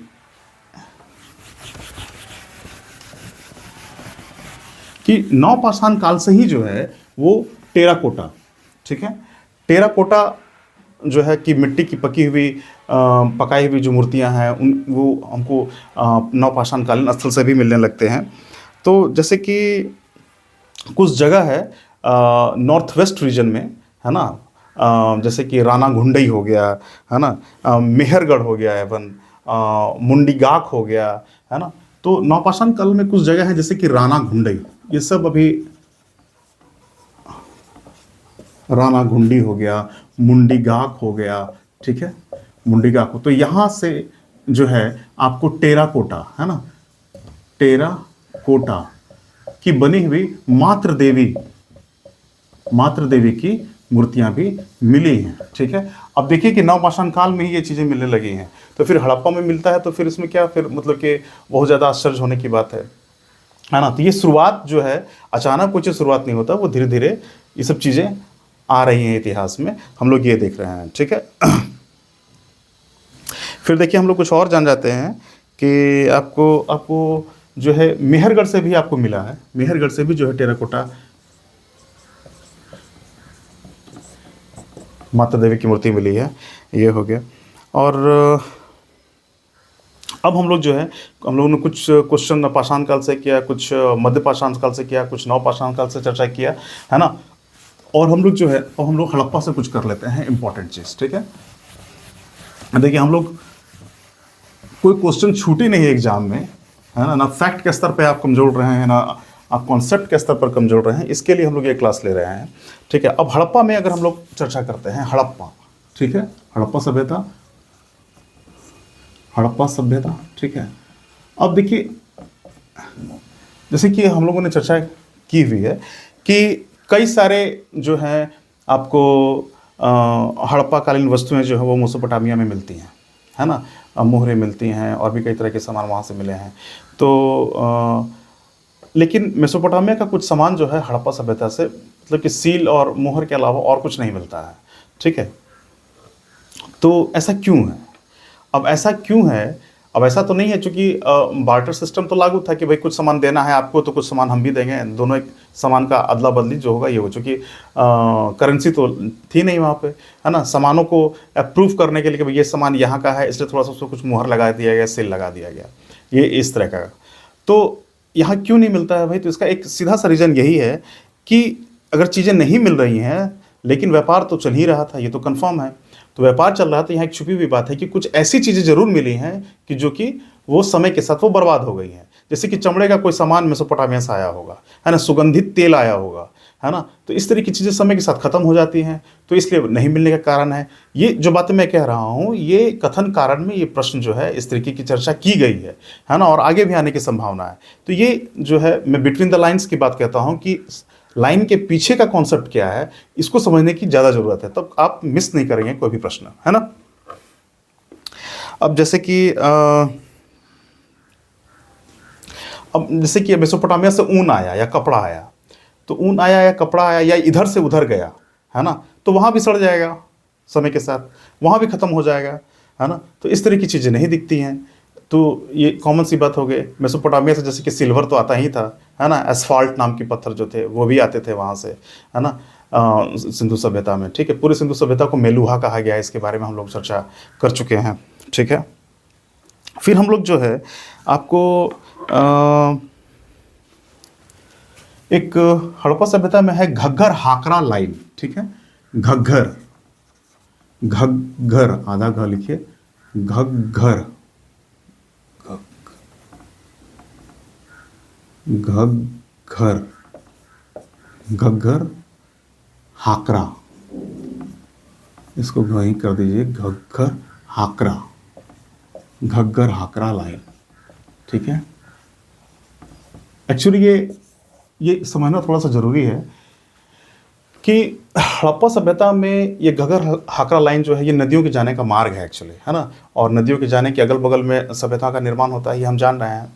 नवपाषाण काल से ही जो है वो टेराकोटा, ठीक है, टेराकोटा जो है कि मिट्टी की पकाई हुई जो मूर्तियां हैं वो हमको नवपाषाण कालीन स्थल से भी मिलने लगते हैं। तो जैसे कि कुछ जगह है नॉर्थ वेस्ट रीजन में, है ना, जैसे कि राना घुंडई हो गया, है ना, मेहरगढ़ हो गया, एवं मुंडीगाक हो गया, है ना। तो नवपाषाण काल में कुछ जगह है जैसे कि राना घुंडई, ये सब अभी राना घुंडी हो गया, मुंडीगाक हो गया, ठीक है, मुंडीगाक हो। तो यहाँ से जो है आपको टेराकोटा, है ना, टेराकोटा की बनी हुई मातृ देवी की मूर्तियां भी मिली हैं, ठीक है। अब देखिए कि नवपाषाण काल में ही ये चीज़ें मिलने लगी हैं, तो फिर हड़प्पा में मिलता है, तो फिर इसमें क्या, फिर मतलब कि बहुत ज़्यादा आश्चर्य होने की बात है ना। तो ये शुरुआत जो है, अचानक कुछ शुरुआत नहीं होता, वो धीरे धीरे ये सब चीज़ें आ रही हैं इतिहास में, हम लोग ये देख रहे हैं, ठीक है। फिर देखिए हम लोग कुछ और जान जाते हैं कि आपको जो है मेहरगढ़ से भी आपको मिला है, मेहरगढ़ से भी जो है टेराकोटा माता देवी की मूर्ति मिली है, ये हो गया। और अब हम लोग जो है, हम लोगों ने कुछ क्वेश्चन पाषाण काल से किया, कुछ मध्य पाषाण काल से किया, कुछ नवपाषाण काल से चर्चा किया, है ना। और हम लोग जो है, अब हम लोग हड़प्पा से कुछ कर लेते हैं इंपॉर्टेंट चीज़, ठीक है। देखिए हम लोग कोई क्वेश्चन छूटे नहीं है एग्जाम में, है ना, ना फैक्ट के स्तर पे आप कमजोर रहे हैं, ना आप कॉन्सेप्ट के स्तर पर कमजोर रहे हैं, इसके लिए हम लोग ये क्लास ले रहे हैं, ठीक है। अब हड़प्पा में अगर हम लोग चर्चा करते हैं, हड़प्पा, ठीक है, हड़प्पा सभ्यता, ठीक है। अब देखिए जैसे कि हम लोगों ने चर्चा की हुई है कि कई सारे जो हैं आपको हड़प्पाकालीन वस्तुएं जो है वो मेसोपोटामिया में मिलती हैं, है ना, मोहरें मिलती हैं और भी कई तरह के सामान वहाँ से मिले हैं। तो लेकिन मेसोपोटामिया का कुछ सामान जो है हड़प्पा सभ्यता से, मतलब कि सील और मोहर के अलावा और कुछ नहीं मिलता है, ठीक है। तो ऐसा क्यों है? अब ऐसा तो नहीं है, चूँकि बार्टर सिस्टम तो लागू था कि भाई कुछ सामान देना है आपको तो कुछ सामान हम भी देंगे, दोनों एक सामान का अदला बदली जो होगा ये हो, चूँकि करेंसी तो थी नहीं वहाँ पे, है ना। सामानों को अप्रूव करने के लिए कि भाई ये सामान यहाँ का है, इसलिए थोड़ा सा उसको कुछ मोहर लगा दिया गया, सील लगा दिया गया, ये इस तरह का। तो यहाँ क्यों नहीं मिलता है भाई? तो इसका एक सीधा सा रीज़न यही है कि अगर चीज़ें नहीं मिल रही हैं लेकिन व्यापार तो चल ही रहा था, ये तो कन्फर्म है। तो व्यापार चल रहा था, यहाँ एक छुपी हुई बात है कि कुछ ऐसी चीज़ें ज़रूर मिली हैं कि जो कि वो समय के साथ वो बर्बाद हो गई हैं। जैसे कि चमड़े का कोई सामान मेसोपोटामिया से आया होगा, है ना, सुगंधित तेल आया होगा, है ना। तो इस तरह की चीज़ें समय के साथ ख़त्म हो जाती हैं, तो इसलिए नहीं मिलने का कारण है। ये जो बातें मैं कह रहा हूँ, ये कथन कारण में ये प्रश्न जो है इस तरीके की चर्चा की गई है ना, और आगे भी आने की संभावना है। तो ये जो है मैं बिटवीन द लाइन्स की बात कहता हूँ कि लाइन के पीछे का कॉन्सेप्ट क्या है, इसको समझने की ज़्यादा ज़रूरत है, तब आप मिस नहीं करेंगे कोई भी प्रश्न, है ना। अब जैसे कि मेसोपोटामिया से ऊन आया या कपड़ा आया, तो ऊन आया या कपड़ा आया या इधर से उधर गया, है ना, तो वहाँ भी सड़ जाएगा समय के साथ, वहाँ भी ख़त्म हो जाएगा, है ना। तो इस तरह की चीज़ें नहीं दिखती हैं। तो ये कॉमन सी बात हो गई। मेसोपोटामिया से जैसे कि सिल्वर तो आता ही था, है ना, एस्फाल्ट नाम के पत्थर जो थे वो भी आते थे वहाँ से, है ना, सिंधु सभ्यता में। ठीक है, पूरी सिंधु सभ्यता को मेलुहा कहा गया है, इसके बारे में हम लोग चर्चा कर चुके हैं। ठीक है, फिर हम लोग जो है आपको एक हड़प्पा सभ्यता में है घग्गर हाकरा लाइन। ठीक है, घग्गर, घग्गर आधा घ लिखिए, घग्गर, घग्गर, घग्गर हाकरा, इसको घ कर दीजिए, घग्गर हाकरा, घग्गर हाकरा लाइन। ठीक है, एक्चुअली ये समझना थोड़ा सा जरूरी है कि हड़प्पा सभ्यता में ये घग्गर हाकरा लाइन जो है ये नदियों के जाने का मार्ग है एक्चुअली, है ना, और नदियों के जाने के अगल बगल में सभ्यता का निर्माण होता है, ये हम जान रहे हैं।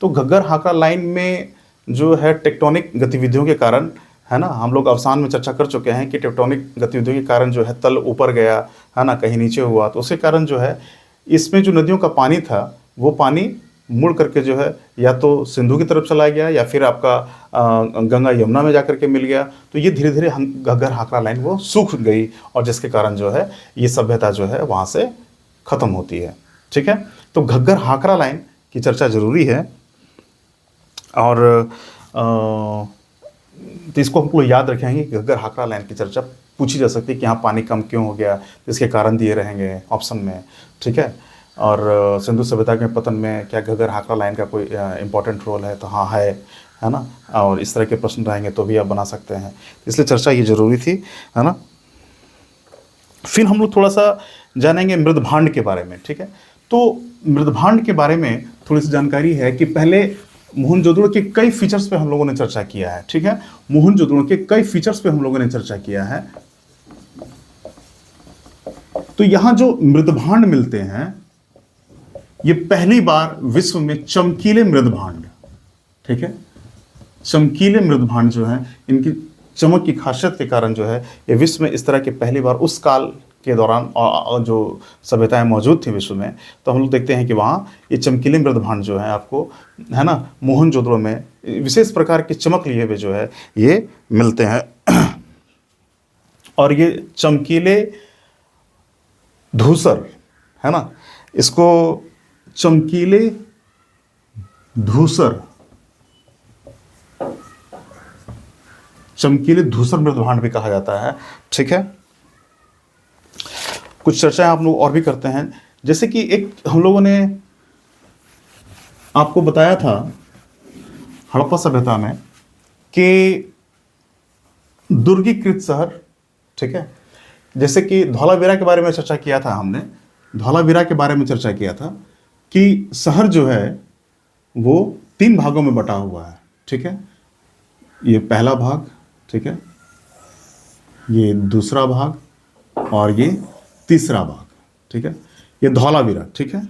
तो घग्गर हाकरा लाइन में जो है टेक्टोनिक गतिविधियों के कारण, है ना, हम लोग अवसान में चर्चा कर चुके हैं कि टेक्टोनिक गतिविधियों के कारण जो है तल ऊपर गया, है ना, कहीं नीचे हुआ, तो उसके कारण जो है इसमें जो नदियों का पानी था वो पानी मुड़ करके जो है या तो सिंधु की तरफ चला गया या फिर आपका गंगा यमुना में जाकर के मिल गया। तो ये धीरे धीरे घग्गर हाकरा लाइन वो सूख गई और जिसके कारण जो है ये सभ्यता जो है वहाँ से ख़त्म होती है। ठीक है, तो घग्गर हाकरा लाइन की चर्चा ज़रूरी है और तो इसको हम लोग याद रखेंगे कि घग्गर हाकरा लाइन की चर्चा पूछी जा सकती है कि यहाँ पानी कम क्यों हो गया, इसके कारण दिए रहेंगे ऑप्शन में। ठीक है, और सिंधु सभ्यता के पतन में क्या घग्गर हाकरा लाइन का कोई इंपॉर्टेंट रोल है, तो हाँ है ना, और इस तरह के प्रश्न रहेंगे तो भी आप बना सकते हैं, इसलिए चर्चा ये ज़रूरी थी, है ना। फिर हम लोग थोड़ा सा जानेंगे मृदभांड के बारे में। ठीक है, तो मृदभांड के बारे में थोड़ी सी जानकारी है कि पहले मोहनजोदड़ो के कई फीचर्स पे हम लोगों ने चर्चा किया है। ठीक है, मोहनजोदड़ो के कई फीचर्स पे हम लोगों ने चर्चा किया है। तो यहां जो मृदभांड मिलते हैं ये पहली बार विश्व में चमकीले मृदभांड, ठीक है, चमकीले मृदभांड जो है इनकी चमक की खासियत के कारण जो है ये विश्व में इस तरह के पहली बार उस काल के दौरान जो सभ्यताएं मौजूद थी विश्व में, तो हम लोग देखते हैं कि वहाँ ये चमकीले मृदभांड जो है आपको, है ना, मोहनजोदड़ो में विशेष प्रकार की चमक लिए हुए जो है ये मिलते हैं। और ये चमकीले धूसर, है ना, इसको चमकीले धूसर, चमकीले धूसर मृदभांड भी कहा जाता है। ठीक है, कुछ चर्चाएं आप लोग और भी करते हैं, जैसे कि एक हम लोगों ने आपको बताया था हड़प्पा सभ्यता में कि दुर्गीकृत शहर, ठीक है, जैसे कि धौलावीरा के बारे में चर्चा किया था हमने, धौलावीरा के बारे में चर्चा किया था कि शहर जो है वो 3 भागों में बटा हुआ है। ठीक है, ये पहला भाग, ठीक है, ये दूसरा भाग और ये तीसरा भाग। ठीक है, ये धौलावीरा। ठीक है,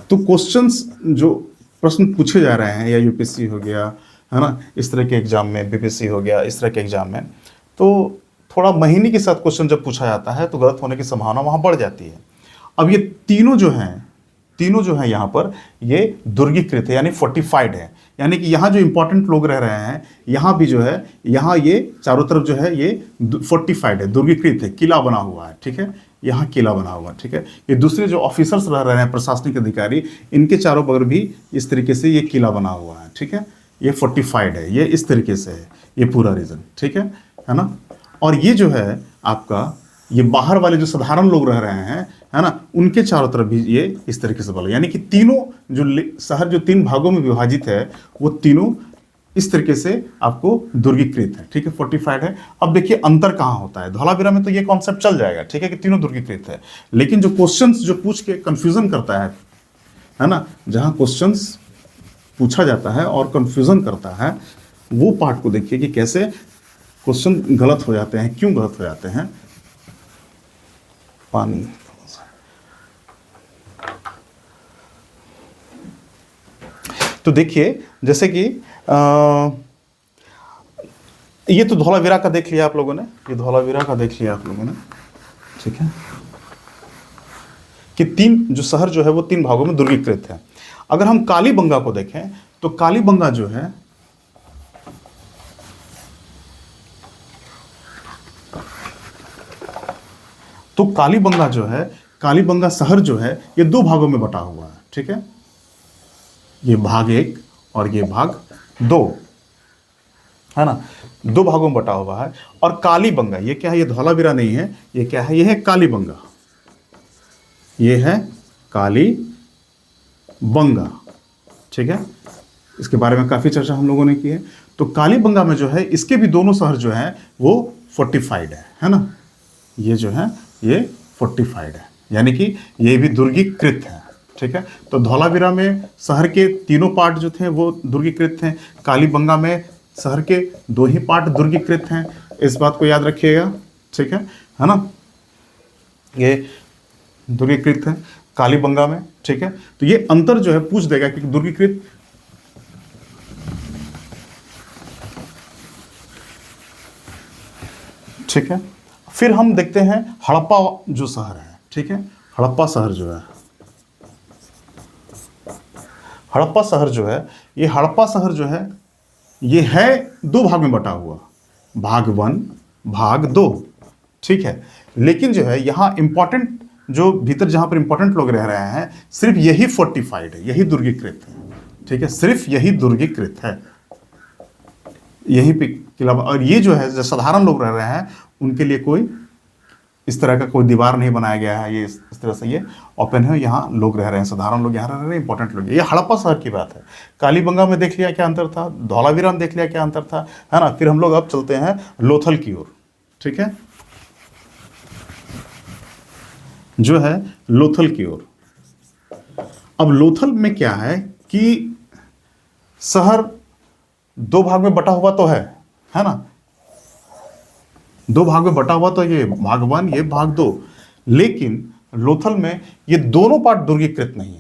तो क्वेश्चंस जो प्रश्न पूछे जा रहे हैं, या यूपीएससी हो गया, है ना, इस तरह के एग्जाम में, बीपीएससी हो गया, इस तरह के एग्जाम में, तो थोड़ा महीने के साथ क्वेश्चन जब पूछा जाता है तो गलत होने की संभावना वहाँ बढ़ जाती है। अब ये तीनों जो हैं यहाँ पर ये दुर्गीकृत है, यानी फोर्टिफाइड है, यानी कि यहाँ जो इंपॉर्टेंट लोग रह रहे हैं यहाँ भी जो है, यहाँ ये चारों तरफ जो है ये फोर्टिफाइड है, दुर्गीकृत है, किला बना हुआ है। ठीक है, यहाँ किला बना हुआ है। ठीक है, ये दूसरे जो ऑफिसर्स रह रहे हैं, प्रशासनिक अधिकारी, इनके चारों बगल भी इस तरीके से ये किला बना हुआ है। ठीक है, ये फोर्टिफाइड है, ये इस तरीके से है ये पूरा रीजन। ठीक है ना, और ये जो है आपका ये बाहर वाले जो साधारण लोग रह रहे हैं, है ना, उनके चारों तरफ भी ये इस तरीके से बना, यानी कि तीनों जो शहर जो 3 भागों में विभाजित है वो तीनों इस तरीके से आपको दुर्गीकृत है। ठीक है, फोर्टिफाइड है। अब देखिए अंतर कहाँ होता है, धौलावीरा में तो ये कॉन्सेप्ट चल जाएगा, ठीक है, कि तीनों दुर्गीकृत है, लेकिन जो क्वेश्चंस जो पूछ के कंफ्यूजन करता है ना, जहाँ क्वेश्चंस पूछा जाता है और कंफ्यूजन करता है, वो पार्ट को देखिए कि कैसे क्वेश्चन गलत हो जाते हैं, क्यों गलत हो जाते हैं। पानी, तो देखिए जैसे कि ये तो धौलावीरा का देख लिया आप लोगों ने, ये धौलावीरा का देख लिया आप लोगों ने। ठीक है, कि तीन जो शहर जो है वो तीन भागों में दुर्गीकृत है। अगर हम कालीबंगा को देखें तो कालीबंगा जो है कालीबंगा शहर जो है ये दो भागों में बटा हुआ है, ठीक है, ये भाग 1 और ये भाग 2 है ना, दो भागों में बटा हुआ है। और कालीबंगा ये क्या है, ये धौलावीरा नहीं है, ये क्या है, ये है कालीबंगा, ये है कालीबंगा, ठीक है। इसके बारे में काफी चर्चा हम लोगों ने की है। तो कालीबंगा में जो है इसके भी दोनों शहर जो है वो फोर्टिफाइड है ना, ये जो है ये फोर्टिफाइड है, यानी कि ये भी दुर्गीकृत है, ठीक है। तो धौलावीरा में शहर के तीनों पार्ट जो थे वो दुर्गीकृत हैं, कालीबंगा में शहर के 2 ही पार्ट दुर्गीकृत हैं, इस बात को याद रखिएगा, ठीक है ना। ये दुर्गीकृत है कालीबंगा में, ठीक है। तो ये अंतर जो है पूछ देगा कि दुर्गीकृत ठीक है। फिर हम देखते हैं हड़प्पा जो शहर है, ठीक है, हड़प्पा शहर जो है, हड़प्पा शहर जो है, ये हड़प्पा शहर जो है ये है 2 भाग में बटा हुआ, भाग 1 भाग 2, ठीक है। लेकिन जो है यहाँ इंपॉर्टेंट जो भीतर जहाँ पर इंपॉर्टेंट लोग रह रहे हैं सिर्फ यही फोर्टिफाइड है, यही दुर्गीकृत है, ठीक है, सिर्फ यही दुर्गीकृत है, यही पे किला। और ये जो है जो साधारण लोग रह रहे हैं उनके लिए कोई इस तरह का कोई दीवार नहीं बनाया गया है, ये इस तरह से ये ओपन है, यहाँ लोग रह रहे हैं, साधारण लोग यहाँ रह रहे हैं, इंपॉर्टेंट लोग। ये हड़प्पा शहर की बात है। कालीबंगा में देख लिया क्या अंतर था, धौलावीरा में देख लिया क्या अंतर था, है ना। फिर हम लोग अब चलते हैं लोथल की ओर, ठीक है, जो है लोथल की ओर। अब लोथल में क्या है कि शहर 2 भाग में बटा हुआ तो है ना, 2 भाग में बटा हुआ तो ये भाग 1 ये भाग 2, लेकिन लोथल में ये दोनों पार्ट दुर्गीकृत नहीं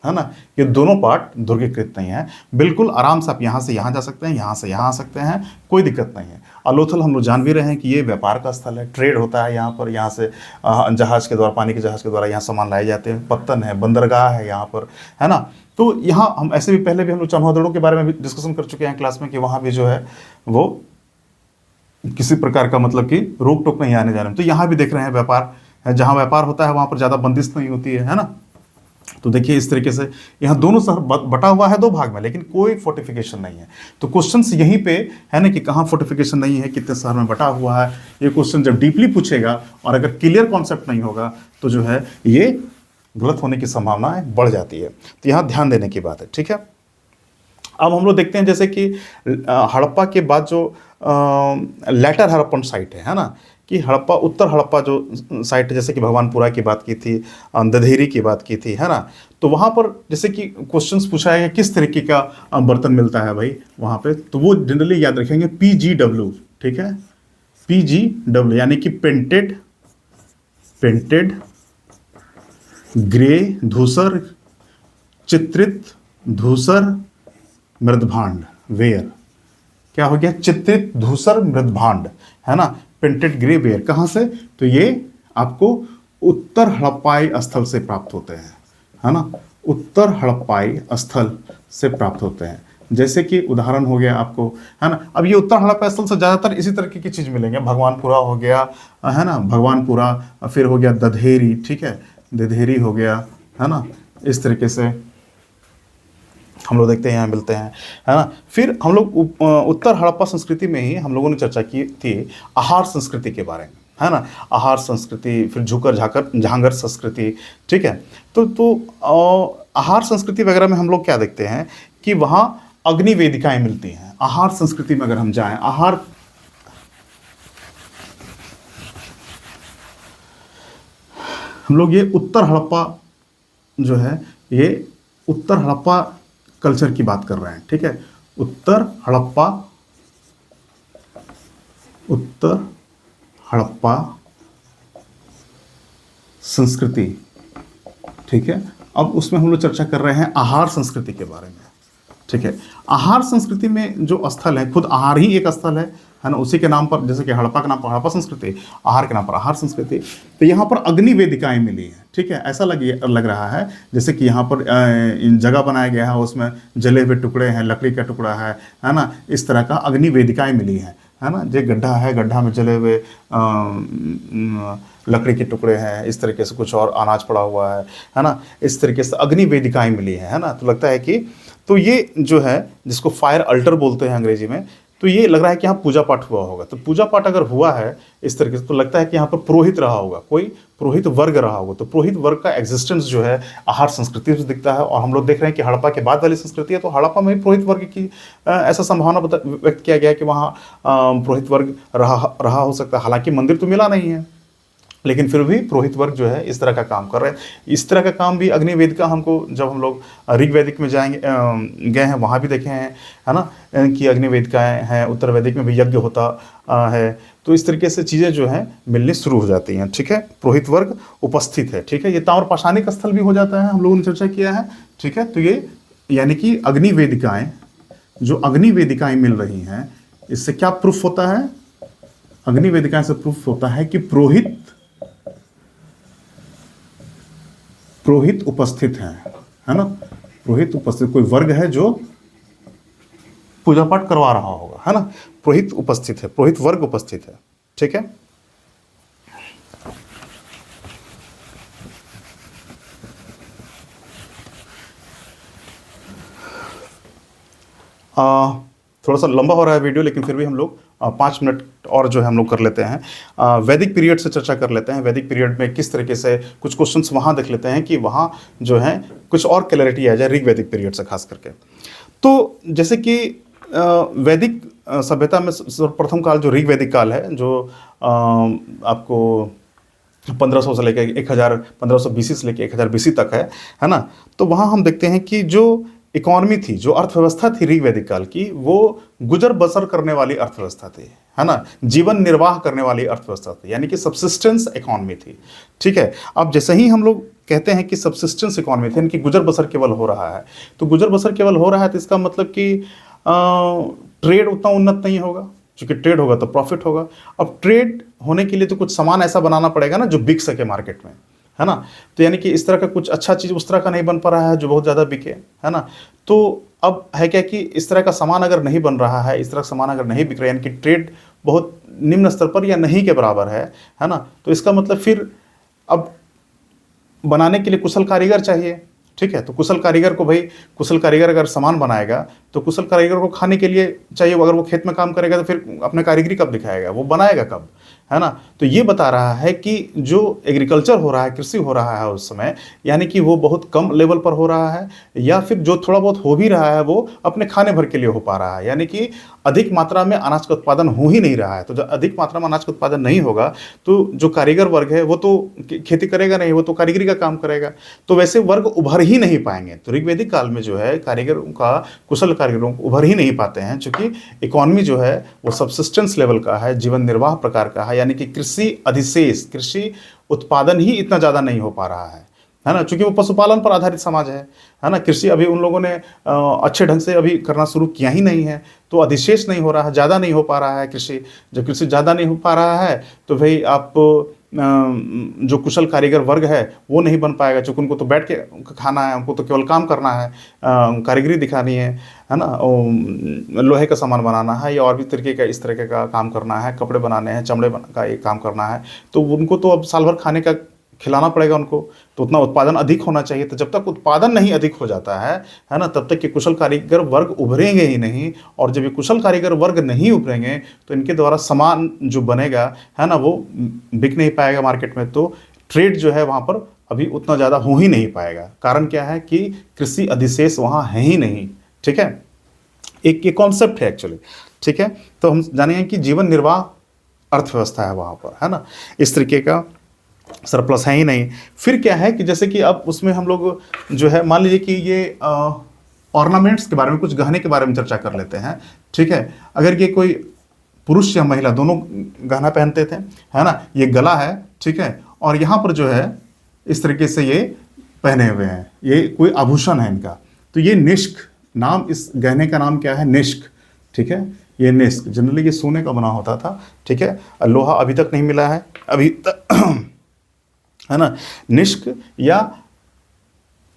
है ना, ये दोनों पार्ट दुर्गीकृत नहीं है। बिल्कुल आराम से आप यहाँ से यहाँ जा सकते हैं, यहाँ से यहाँ आ सकते हैं, कोई दिक्कत नहीं है। और लोथल हम लोग जान भी रहे हैं कि ये व्यापार का स्थल है, ट्रेड होता है यहाँ पर, यहाँ से जहाज़ के द्वारा, पानी के जहाज़ के द्वारा यहाँ सामान लाए जाते हैं, पत्तन है, बंदरगाह है यहाँ पर, है ना। तो यहाँ हम ऐसे भी पहले भी हम लोग चमोहदड़ों के बारे में भी डिस्कशन कर चुके हैं क्लास में कि वहाँ भी जो है वो किसी प्रकार का मतलब कि रोक टोक नहीं आने जाने में। तो यहाँ भी देख रहे हैं व्यापार है, जहाँ व्यापार होता है वहाँ पर ज़्यादा बंदिश नहीं होती है ना। तो देखिए इस तरीके से यहाँ दोनों शहर बटा हुआ है 2 भाग में, लेकिन कोई फोर्टिफिकेशन नहीं है। तो क्वेश्चन यहीं पे है ना कि कहाँ फोर्टिफिकेशन नहीं है, कितने शहर में बटा हुआ है, ये क्वेश्चन जब डीपली पूछेगा और अगर क्लियर कॉन्सेप्ट नहीं होगा तो जो है ये गलत होने की संभावनाएं बढ़ जाती है। तो यहाँ ध्यान देने की बात है, ठीक है। अब हम लोग देखते हैं जैसे कि हड़प्पा के बाद जो लेटर हड़प्पन साइट है ना, कि हड़प्पा उत्तर हड़प्पा जो साइट है, जैसे कि भगवानपुरा की बात की थी, दधेरी की बात की थी, है ना। तो वहाँ पर जैसे कि क्वेश्चंस पूछा है किस तरीके का बर्तन मिलता है भाई वहाँ पे, तो वो जनरली याद रखेंगे PGW, ठीक है, PGW यानी कि पेंटेड ग्रे धूसर चित्रित धूसर मृदभांड वेयर, क्या हो गया, चित्रित धूसर मृदभांड, है ना, पेंटेड ग्रे वेयर। कहाँ से, तो ये आपको उत्तर हड़प्पाई स्थल से प्राप्त होते हैं, है ना, उत्तर हड़प्पाई स्थल से प्राप्त होते हैं। जैसे कि उदाहरण हो गया आपको, है ना। अब ये उत्तर हड़प्पा स्थल से ज़्यादातर इसी तरीके की चीज़ मिलेंगे, भगवानपुरा हो गया, है ना, भगवानपुरा, फिर हो गया दधेरी, ठीक है, दधेरी हो गया, है ना। इस तरीके से हम लोग देखते हैं यहाँ मिलते हैं, है ना। फिर हम लोग उत्तर हड़प्पा संस्कृति में ही हम लोगों ने चर्चा की थी आहार संस्कृति के बारे में, है ना, आहार संस्कृति, फिर झुकर झांगर संस्कृति, ठीक है। तो आहार संस्कृति वगैरह में हम लोग क्या देखते हैं कि वहाँ अग्नि वेदिकाएं मिलती हैं। आहार संस्कृति में अगर हम जाएं, हम लोग ये उत्तर हड़प्पा जो है ये उत्तर हड़प्पा कल्चर की बात कर रहे हैं, ठीक है, उत्तर हड़प्पा संस्कृति, ठीक है। अब उसमें हम लोग चर्चा कर रहे हैं आहार संस्कृति के बारे में, ठीक है। आहार संस्कृति में जो स्थल है, खुद आहार ही एक स्थल है ना, उसी के नाम पर, जैसे कि हड़प्पा के नाम पर हड़प्पा संस्कृति, आहार के नाम पर आहार संस्कृति। तो यहाँ पर अग्नि वेदिकाएं मिली हैं, ठीक है। ऐसा लग रहा है जैसे कि यहाँ पर जगह बनाया गया है, उसमें जले हुए टुकड़े हैं, लकड़ी का टुकड़ा है ना, इस तरह का अग्नि वेदिकाएं मिली हैं, है ना। जो गड्ढा है, गड्ढा में जले हुए लकड़ी के टुकड़े हैं, इस तरीके से कुछ और अनाज पड़ा हुआ है ना, इस तरीके से अग्नि वेदिकाएं मिली है ना। तो लगता है कि तो ये जो है, जिसको फायर अल्टर बोलते हैं अंग्रेजी में, तो ये लग रहा है कि यहाँ पूजा पाठ हुआ होगा। तो पूजा पाठ अगर हुआ है इस तरीके से, तो लगता है कि यहाँ पर पुरोहित रहा होगा, कोई पुरोहित वर्ग रहा होगा। तो पुरोहित वर्ग का एग्जिस्टेंस जो है आहार संस्कृति से दिखता है। और हम लोग देख रहे हैं कि हड़प्पा के बाद वाली संस्कृति है, तो हड़प्पा में भी पुरोहित वर्ग की ऐसा संभावना व्यक्त किया गया है कि वहाँ पुरोहित वर्ग रहा हो सकता है। हालांकि मंदिर तो मिला नहीं है, लेकिन फिर भी पुरोहित वर्ग जो है इस तरह का काम कर रहे हैं। इस तरह का काम भी अग्नि वेदिका हमको, जब हम लोग ऋग वैदिक में गए हैं, वहाँ भी देखे हैं, है ना, कि अग्नि वेदिकाएँ हैं। उत्तर वैदिक में भी यज्ञ होता है। तो इस तरीके से चीज़ें जो हैं मिलनी शुरू हो जाती हैं, ठीक है। पुरोहित वर्ग उपस्थित है, ठीक है। ये ताम्र पाषाणिक स्थल भी हो जाता है, हम लोगों ने चर्चा किया है, ठीक है। तो ये यानी कि अग्नि वेदिकाएँ, जो अग्नि वेदिकाएँ मिल रही हैं, इससे क्या प्रूफ होता है? अग्नि वेदिकाएँ से प्रूफ होता है कि पुरोहित उपस्थित है ना। पुरोहित उपस्थित, कोई वर्ग है जो पूजा पाठ करवा रहा होगा, है ना। पुरोहित उपस्थित है, पुरोहित वर्ग उपस्थित है, ठीक है। थोड़ा सा लंबा हो रहा है वीडियो, लेकिन फिर भी हम लोग 5 मिनट और जो है हम लोग कर लेते हैं। वैदिक पीरियड से चर्चा कर लेते हैं। वैदिक पीरियड में किस तरीके से कुछ क्वेश्चंस वहाँ देख लेते हैं कि वहाँ जो है कुछ और क्लैरिटी आ जाए ऋग वैदिक पीरियड से खास करके। तो जैसे कि वैदिक सभ्यता में सर्वप्रथम काल जो ऋग वैदिक काल है, जो आपको 1500 से लेकर 1500 BC से लेकर 1000 BC तक है ना। तो वहाँ हम देखते हैं कि जो इकोनॉमी थी, जो अर्थव्यवस्था थी ऋग वैदिक काल की, वो गुजर बसर करने वाली अर्थव्यवस्था थी, है ना। जीवन निर्वाह करने वाली अर्थव्यवस्था थी, यानी कि सबसिस्टेंस इकोनॉमी थी, ठीक है। अब जैसे ही हम लोग कहते हैं कि सबसिस्टेंस इकोनॉमी थी, यानी कि गुजर बसर केवल हो रहा है, तो गुजर बसर केवल हो रहा है, तो इसका मतलब कि ट्रेड उतना उन्नत नहीं होगा, क्योंकि ट्रेड होगा तो प्रॉफिट होगा। अब ट्रेड होने के लिए तो कुछ सामान ऐसा बनाना पड़ेगा ना जो बिक सके मार्केट में, है ना। तो यानी कि इस तरह का कुछ अच्छा चीज़ उस तरह का नहीं बन पा रहा है जो बहुत ज़्यादा बिके, है ना। तो अब है क्या कि इस तरह का सामान अगर नहीं बन रहा है, इस तरह का सामान अगर नहीं बिक रहा है, यानी कि ट्रेड बहुत निम्न स्तर पर या नहीं के बराबर है ना। तो इसका मतलब फिर अब बनाने के लिए कुशल कारीगर चाहिए, ठीक है। तो कुशल कारीगर को, भाई कुशल कारीगर अगर सामान बनाएगा तो कुशल कारीगर को खाने के लिए चाहिए। अगर वो खेत में काम करेगा तो फिर अपने कारीगरी कब दिखाएगा, वो बनाएगा कब, है ना। तो ये बता रहा है कि जो एग्रीकल्चर हो रहा है, कृषि हो रहा है उस समय, यानी कि वो बहुत कम लेवल पर हो रहा है, या फिर जो थोड़ा बहुत हो भी रहा है वो अपने खाने भर के लिए हो पा रहा है, यानी कि अधिक मात्रा में अनाज का उत्पादन हो ही नहीं रहा है। तो जब अधिक मात्रा में अनाज का उत्पादन नहीं होगा तो जो कारीगर वर्ग है वो तो खेती करेगा नहीं, वो तो कारीगरी का काम करेगा। तो वैसे वर्ग उभर ही नहीं पाएंगे। तो ऋग्वैदिक काल में जो है कारीगरों का, कुशल कारीगरों को उभर ही नहीं पाते हैं, क्योंकि इकोनॉमी जो है वो सबसिस्टेंस लेवल का है, जीवन निर्वाह प्रकार का है, यानी कि कृषि अधिशेष, कृषि उत्पादन ही इतना ज़्यादा नहीं हो पा रहा है ना। चूंकि वो पशुपालन पर आधारित समाज है ना। कृषि अभी उन लोगों ने अच्छे ढंग से अभी करना शुरू किया ही नहीं है, तो अधिशेष नहीं हो रहा है, ज़्यादा नहीं हो पा रहा है कृषि। जब कृषि ज़्यादा नहीं हो पा रहा है तो भाई आप जो कुशल कारीगर वर्ग है वो नहीं बन पाएगा, क्योंकि उनको तो बैठ के खाना है, उनको तो केवल काम करना है, कारीगरी दिखानी है ना। लोहे का सामान बनाना है या और भी तरीके का, इस तरीके का काम करना है, कपड़े बनाने हैं, चमड़े का एक काम करना है। तो उनको तो अब साल भर खाने का खिलाना पड़ेगा उनको, तो उतना उत्पादन अधिक होना चाहिए। तो जब तक उत्पादन नहीं अधिक हो जाता है ना, तब तक कि कुशल कारीगर वर्ग उभरेंगे ही नहीं। और जब ये कुशल कारीगर वर्ग नहीं उभरेंगे तो इनके द्वारा सामान जो बनेगा, है ना, वो बिक नहीं पाएगा मार्केट में। तो ट्रेड जो है वहाँ पर अभी उतना ज़्यादा हो ही नहीं पाएगा। कारण क्या है कि कृषि अधिशेष वहाँ है ही नहीं, ठीक है। एक ये कॉन्सेप्ट है एक्चुअली, ठीक है। तो हम जानेंगे कि जीवन निर्वाह अर्थव्यवस्था है वहाँ पर, है ना, इस तरीके का सरप्लस है ही नहीं। फिर क्या है कि जैसे कि अब उसमें हम लोग जो है, मान लीजिए कि ये ऑर्नामेंट्स के बारे में, कुछ गहने के बारे में चर्चा कर लेते हैं, ठीक है। अगर ये कोई पुरुष या महिला दोनों गहना पहनते थे, है ना, ये गला है, ठीक है, और यहाँ पर जो है इस तरीके से ये पहने हुए हैं, ये कोई आभूषण है इनका, तो ये निष्क नाम, इस गहने का नाम क्या है? निष्क, ठीक है। ये निष्क जनरली ये सोने का बना होता था, ठीक है। लोहा अभी तक नहीं मिला है अभी तक, है ना। निष्क, या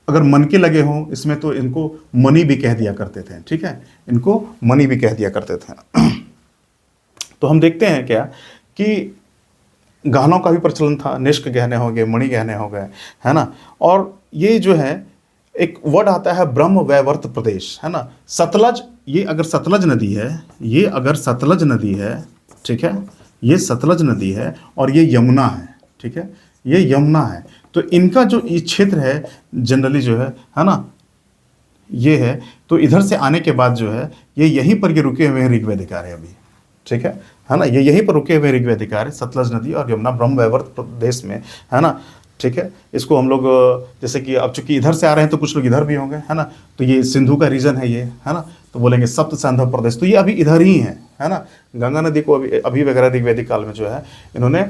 अगर मन के लगे हों इसमें तो इनको मनी भी कह दिया करते थे, ठीक है, इनको मनी भी कह दिया करते थे। तो हम देखते हैं क्या कि गहनों का भी प्रचलन था, निष्क गहने हो गए, मणि गहने हो गए, है ना। और ये जो है एक वर्ड आता है ब्रह्म वैवर्त प्रदेश, है ना। सतलज, ये अगर सतलज नदी है, ये अगर सतलज नदी है, ठीक है, ये सतलज नदी है और ये यमुना है, ठीक है, ये यमुना है। तो इनका जो ये क्षेत्र है जनरली जो है ना, ये है। तो इधर से आने के बाद जो है ये यहीं पर ये रुके हुए हैं ऋग्वेदिक आर्य अभी, ठीक है ना। ये यहीं पर रुके हुए ऋग्वेदिक आर्य, सतलज नदी और यमुना ब्रह्म वैवर्त प्रदेश में, है ना, ठीक है। इसको हम लोग जैसे कि अब चूंकि इधर से आ रहे हैं तो कुछ लोग इधर भी होंगे, है ना। तो ये सिंधु का रीजन है ये, है ना। तो बोलेंगे सप्त सिंधु प्रदेश, तो ये अभी इधर ही है ना। गंगा नदी को अभी वगैरह ऋग्वेदिक काल में जो है इन्होंने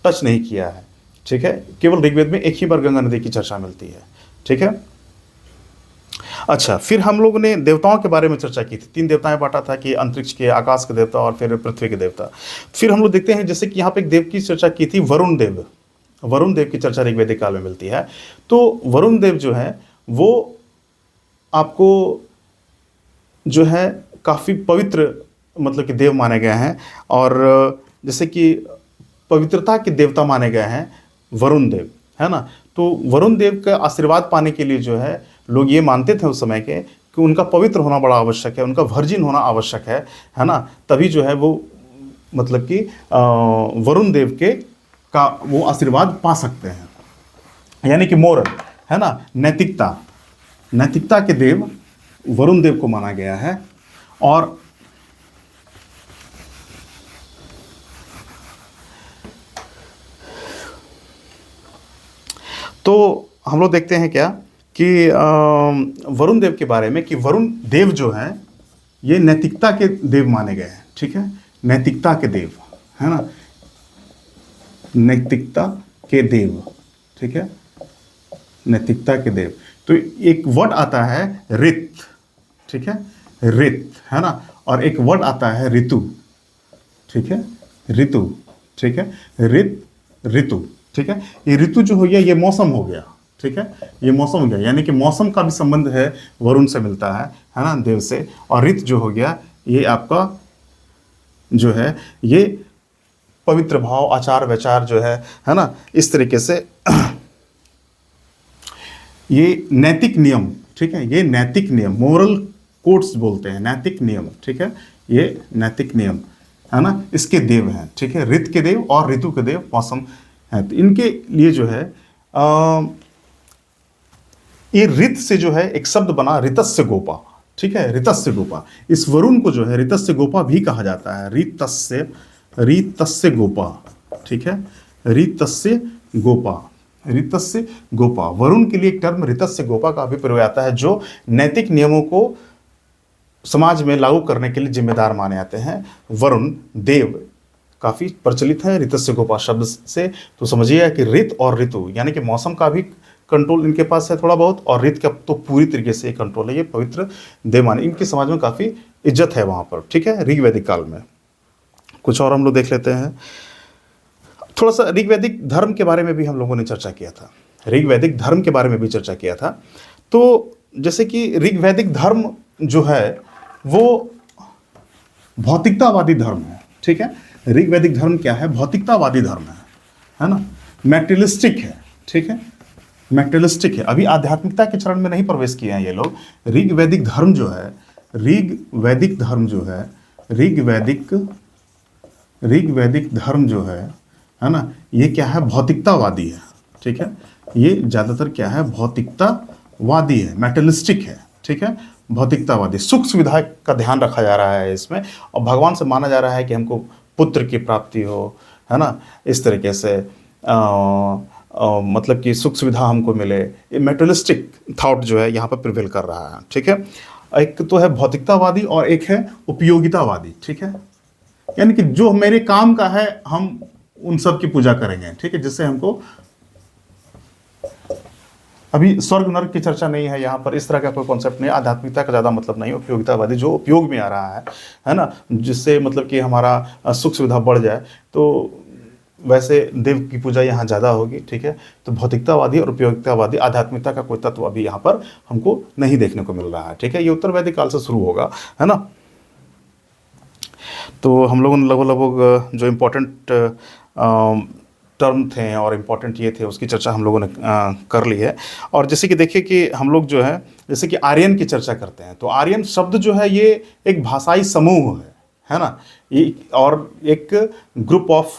टच नहीं किया है, ठीक है। केवल ऋग्वेद में एक ही बार गंगा नदी की चर्चा मिलती है, ठीक है। अच्छा, फिर हम लोगों ने देवताओं के बारे में चर्चा की थी। 3 देवताएं बांटा था कि अंतरिक्ष के, आकाश के देवता और फिर पृथ्वी के देवता। फिर हम लोग देखते हैं जैसे कि यहाँ पे एक देव की चर्चा की थी, वरुण देव। वरुण देव की चर्चा ऋग्वेदिक काल में मिलती है। तो वरुण देव जो है वो आपको जो है काफ़ी पवित्र मतलब कि देव माने गए हैं, और जैसे कि पवित्रता के देवता माने गए हैं वरुण देव, है ना। तो वरुण देव का आशीर्वाद पाने के लिए जो है लोग ये मानते थे उस समय के कि उनका पवित्र होना बड़ा आवश्यक है, उनका वर्जिन होना आवश्यक है ना। तभी जो है वो मतलब कि वरुण देव के का वो आशीर्वाद पा सकते हैं, यानी कि मोरल, है ना, नैतिकता, नैतिकता के देव वरुण देव को माना गया है। और तो हम लोग देखते हैं क्या कि वरुण देव के बारे में कि वरुण देव जो है ये नैतिकता के देव माने गए हैं, ठीक है, नैतिकता के देव, है ना, नैतिकता के देव, ठीक है, नैतिकता के देव। तो एक वर्ड आता है रित, ठीक है, रित, है ना, और एक वर्ड आता है ऋतु, ठीक है, ऋतु, ठीक है, ऋतु, ठीक है। ये ऋतु जो हो गया ये मौसम हो गया, ठीक है, ये मौसम हो गया, यानी कि मौसम का भी संबंध है वरुण से मिलता है ना, देव से। और ऋत जो हो गया ये आपका जो है ये पवित्र भाव, आचार विचार जो है ना, इस तरीके से ये नैतिक नियम, ठीक है, ये नैतिक नियम, मोरल कोड्स बोलते हैं, नैतिक नियम, ठीक है, ये नैतिक नियम, है ना, इसके देव हैं, ठीक है, ऋत के देव और ऋतु के देव मौसम है। तो इनके लिए जो है ये ऋत से जो है एक शब्द बना ऋतस्य गोपा, ठीक है, ऋतस्य गोपा। इस वरुण को जो है ऋतस्य गोपा भी कहा जाता है, ऋतस्य गोपा, ठीक है, ऋतस्य गोपा, ऋतस्य गोपा। वरुण के लिए एक टर्म ऋतस्य गोपा का भी प्रयोग आता है, जो नैतिक नियमों को समाज में लागू करने के लिए जिम्मेदार माने जाते हैं। वरुण देव काफ़ी प्रचलित है ऋतस्य गोपा शब्द से। तो समझिए कि ऋत और ऋतु यानी कि मौसम का भी कंट्रोल इनके पास है थोड़ा बहुत, और ऋत का तो पूरी तरीके से कंट्रोल है। ये पवित्र देव माने, इनके समाज में काफ़ी इज्जत है वहाँ पर, ठीक है, ऋग्वैदिक काल में। कुछ और हम लोग देख लेते हैं, थोड़ा सा ऋग्वैदिक धर्म के बारे में भी हम लोगों ने चर्चा किया था, ऋग्वैदिक धर्म के बारे में भी चर्चा किया था। तो जैसे कि ऋग्वैदिक धर्म जो है वो भौतिकतावादी धर्म है, ठीक है। ऋग्वैदिक धर्म क्या है? भौतिकतावादी धर्म है ना, मैटेरियलिस्टिक है, ठीक है, मैटेरियलिस्टिक है। अभी आध्यात्मिकता के चरण में नहीं प्रवेश किए हैं ये लोग। ऋग्वैदिक धर्म जो है, ऋग्वैदिक धर्म जो है, ऋग्वैदिक धर्म जो है ना, ये क्या है? भौतिकतावादी है, ठीक है, ये ज़्यादातर क्या है? भौतिकतावादी है, मैटेरियलिस्टिक है, ठीक है, भौतिकतावादी। सुख सुविधा का ध्यान रखा जा रहा है इसमें, और भगवान से माना जा रहा है कि हमको पुत्र की प्राप्ति हो, है ना, इस तरीके से मतलब कि सुख सुविधा हमको मिले। ये मेटेरियलिस्टिक थॉट जो है यहाँ पर प्रिवेल कर रहा है, ठीक है। एक तो है भौतिकतावादी और एक है उपयोगितावादी, ठीक है, यानी कि जो मेरे काम का है हम उन सब की पूजा करेंगे, ठीक है, जिससे हमको अभी स्वर्ग नर्क की चर्चा नहीं है यहाँ पर, इस तरह का कोई कॉन्सेप्ट नहीं है, आध्यात्मिकता का ज़्यादा मतलब नहीं है, उपयोगितावादी जो उपयोग में आ रहा है ना, जिससे मतलब कि हमारा सुख सुविधा बढ़ जाए, तो वैसे देव की पूजा यहाँ ज़्यादा होगी, ठीक है। तो भौतिकतावादी और उपयोगितावादी आध्यात्मिकता का कोई तत्व अभी यहाँ पर हमको नहीं देखने को मिल रहा है, ठीक है। ये उत्तर वैदिक काल से शुरू होगा, है ना। तो हम लोगों ने लगभग लगभग जो इम्पोर्टेंट टर्म थे और इम्पोर्टेंट ये थे उसकी चर्चा हम लोगों ने कर ली है। और जैसे कि देखिए कि हम लोग जो है जैसे कि आर्यन की चर्चा करते हैं, तो आर्यन शब्द जो है ये एक भाषाई समूह है ना, ये और एक ग्रुप ऑफ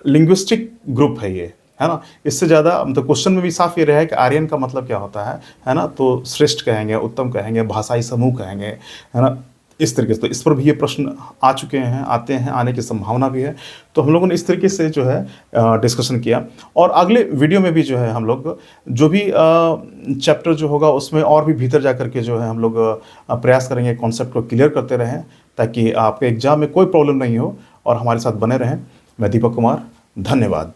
लिंग्विस्टिक ग्रुप है ये, है ना। इससे ज़्यादा मतलब क्वेश्चन में भी साफ ये रहा है कि आर्यन का मतलब क्या होता है ना। तो श्रेष्ठ कहेंगे, उत्तम कहेंगे, भाषाई समूह कहेंगे, है ना, इस तरीके से। तो इस पर भी ये प्रश्न आ चुके हैं, आते हैं, आने की संभावना भी है। तो हम लोगों ने इस तरीके से जो है डिस्कशन किया। और अगले वीडियो में भी जो है हम लोग जो भी चैप्टर जो होगा उसमें और भी भीतर जा कर के जो है हम लोग प्रयास करेंगे कॉन्सेप्ट को क्लियर करते रहें, ताकि आपके एग्जाम में कोई प्रॉब्लम नहीं हो, और हमारे साथ बने रहें। मैं दीपक कुमार, धन्यवाद।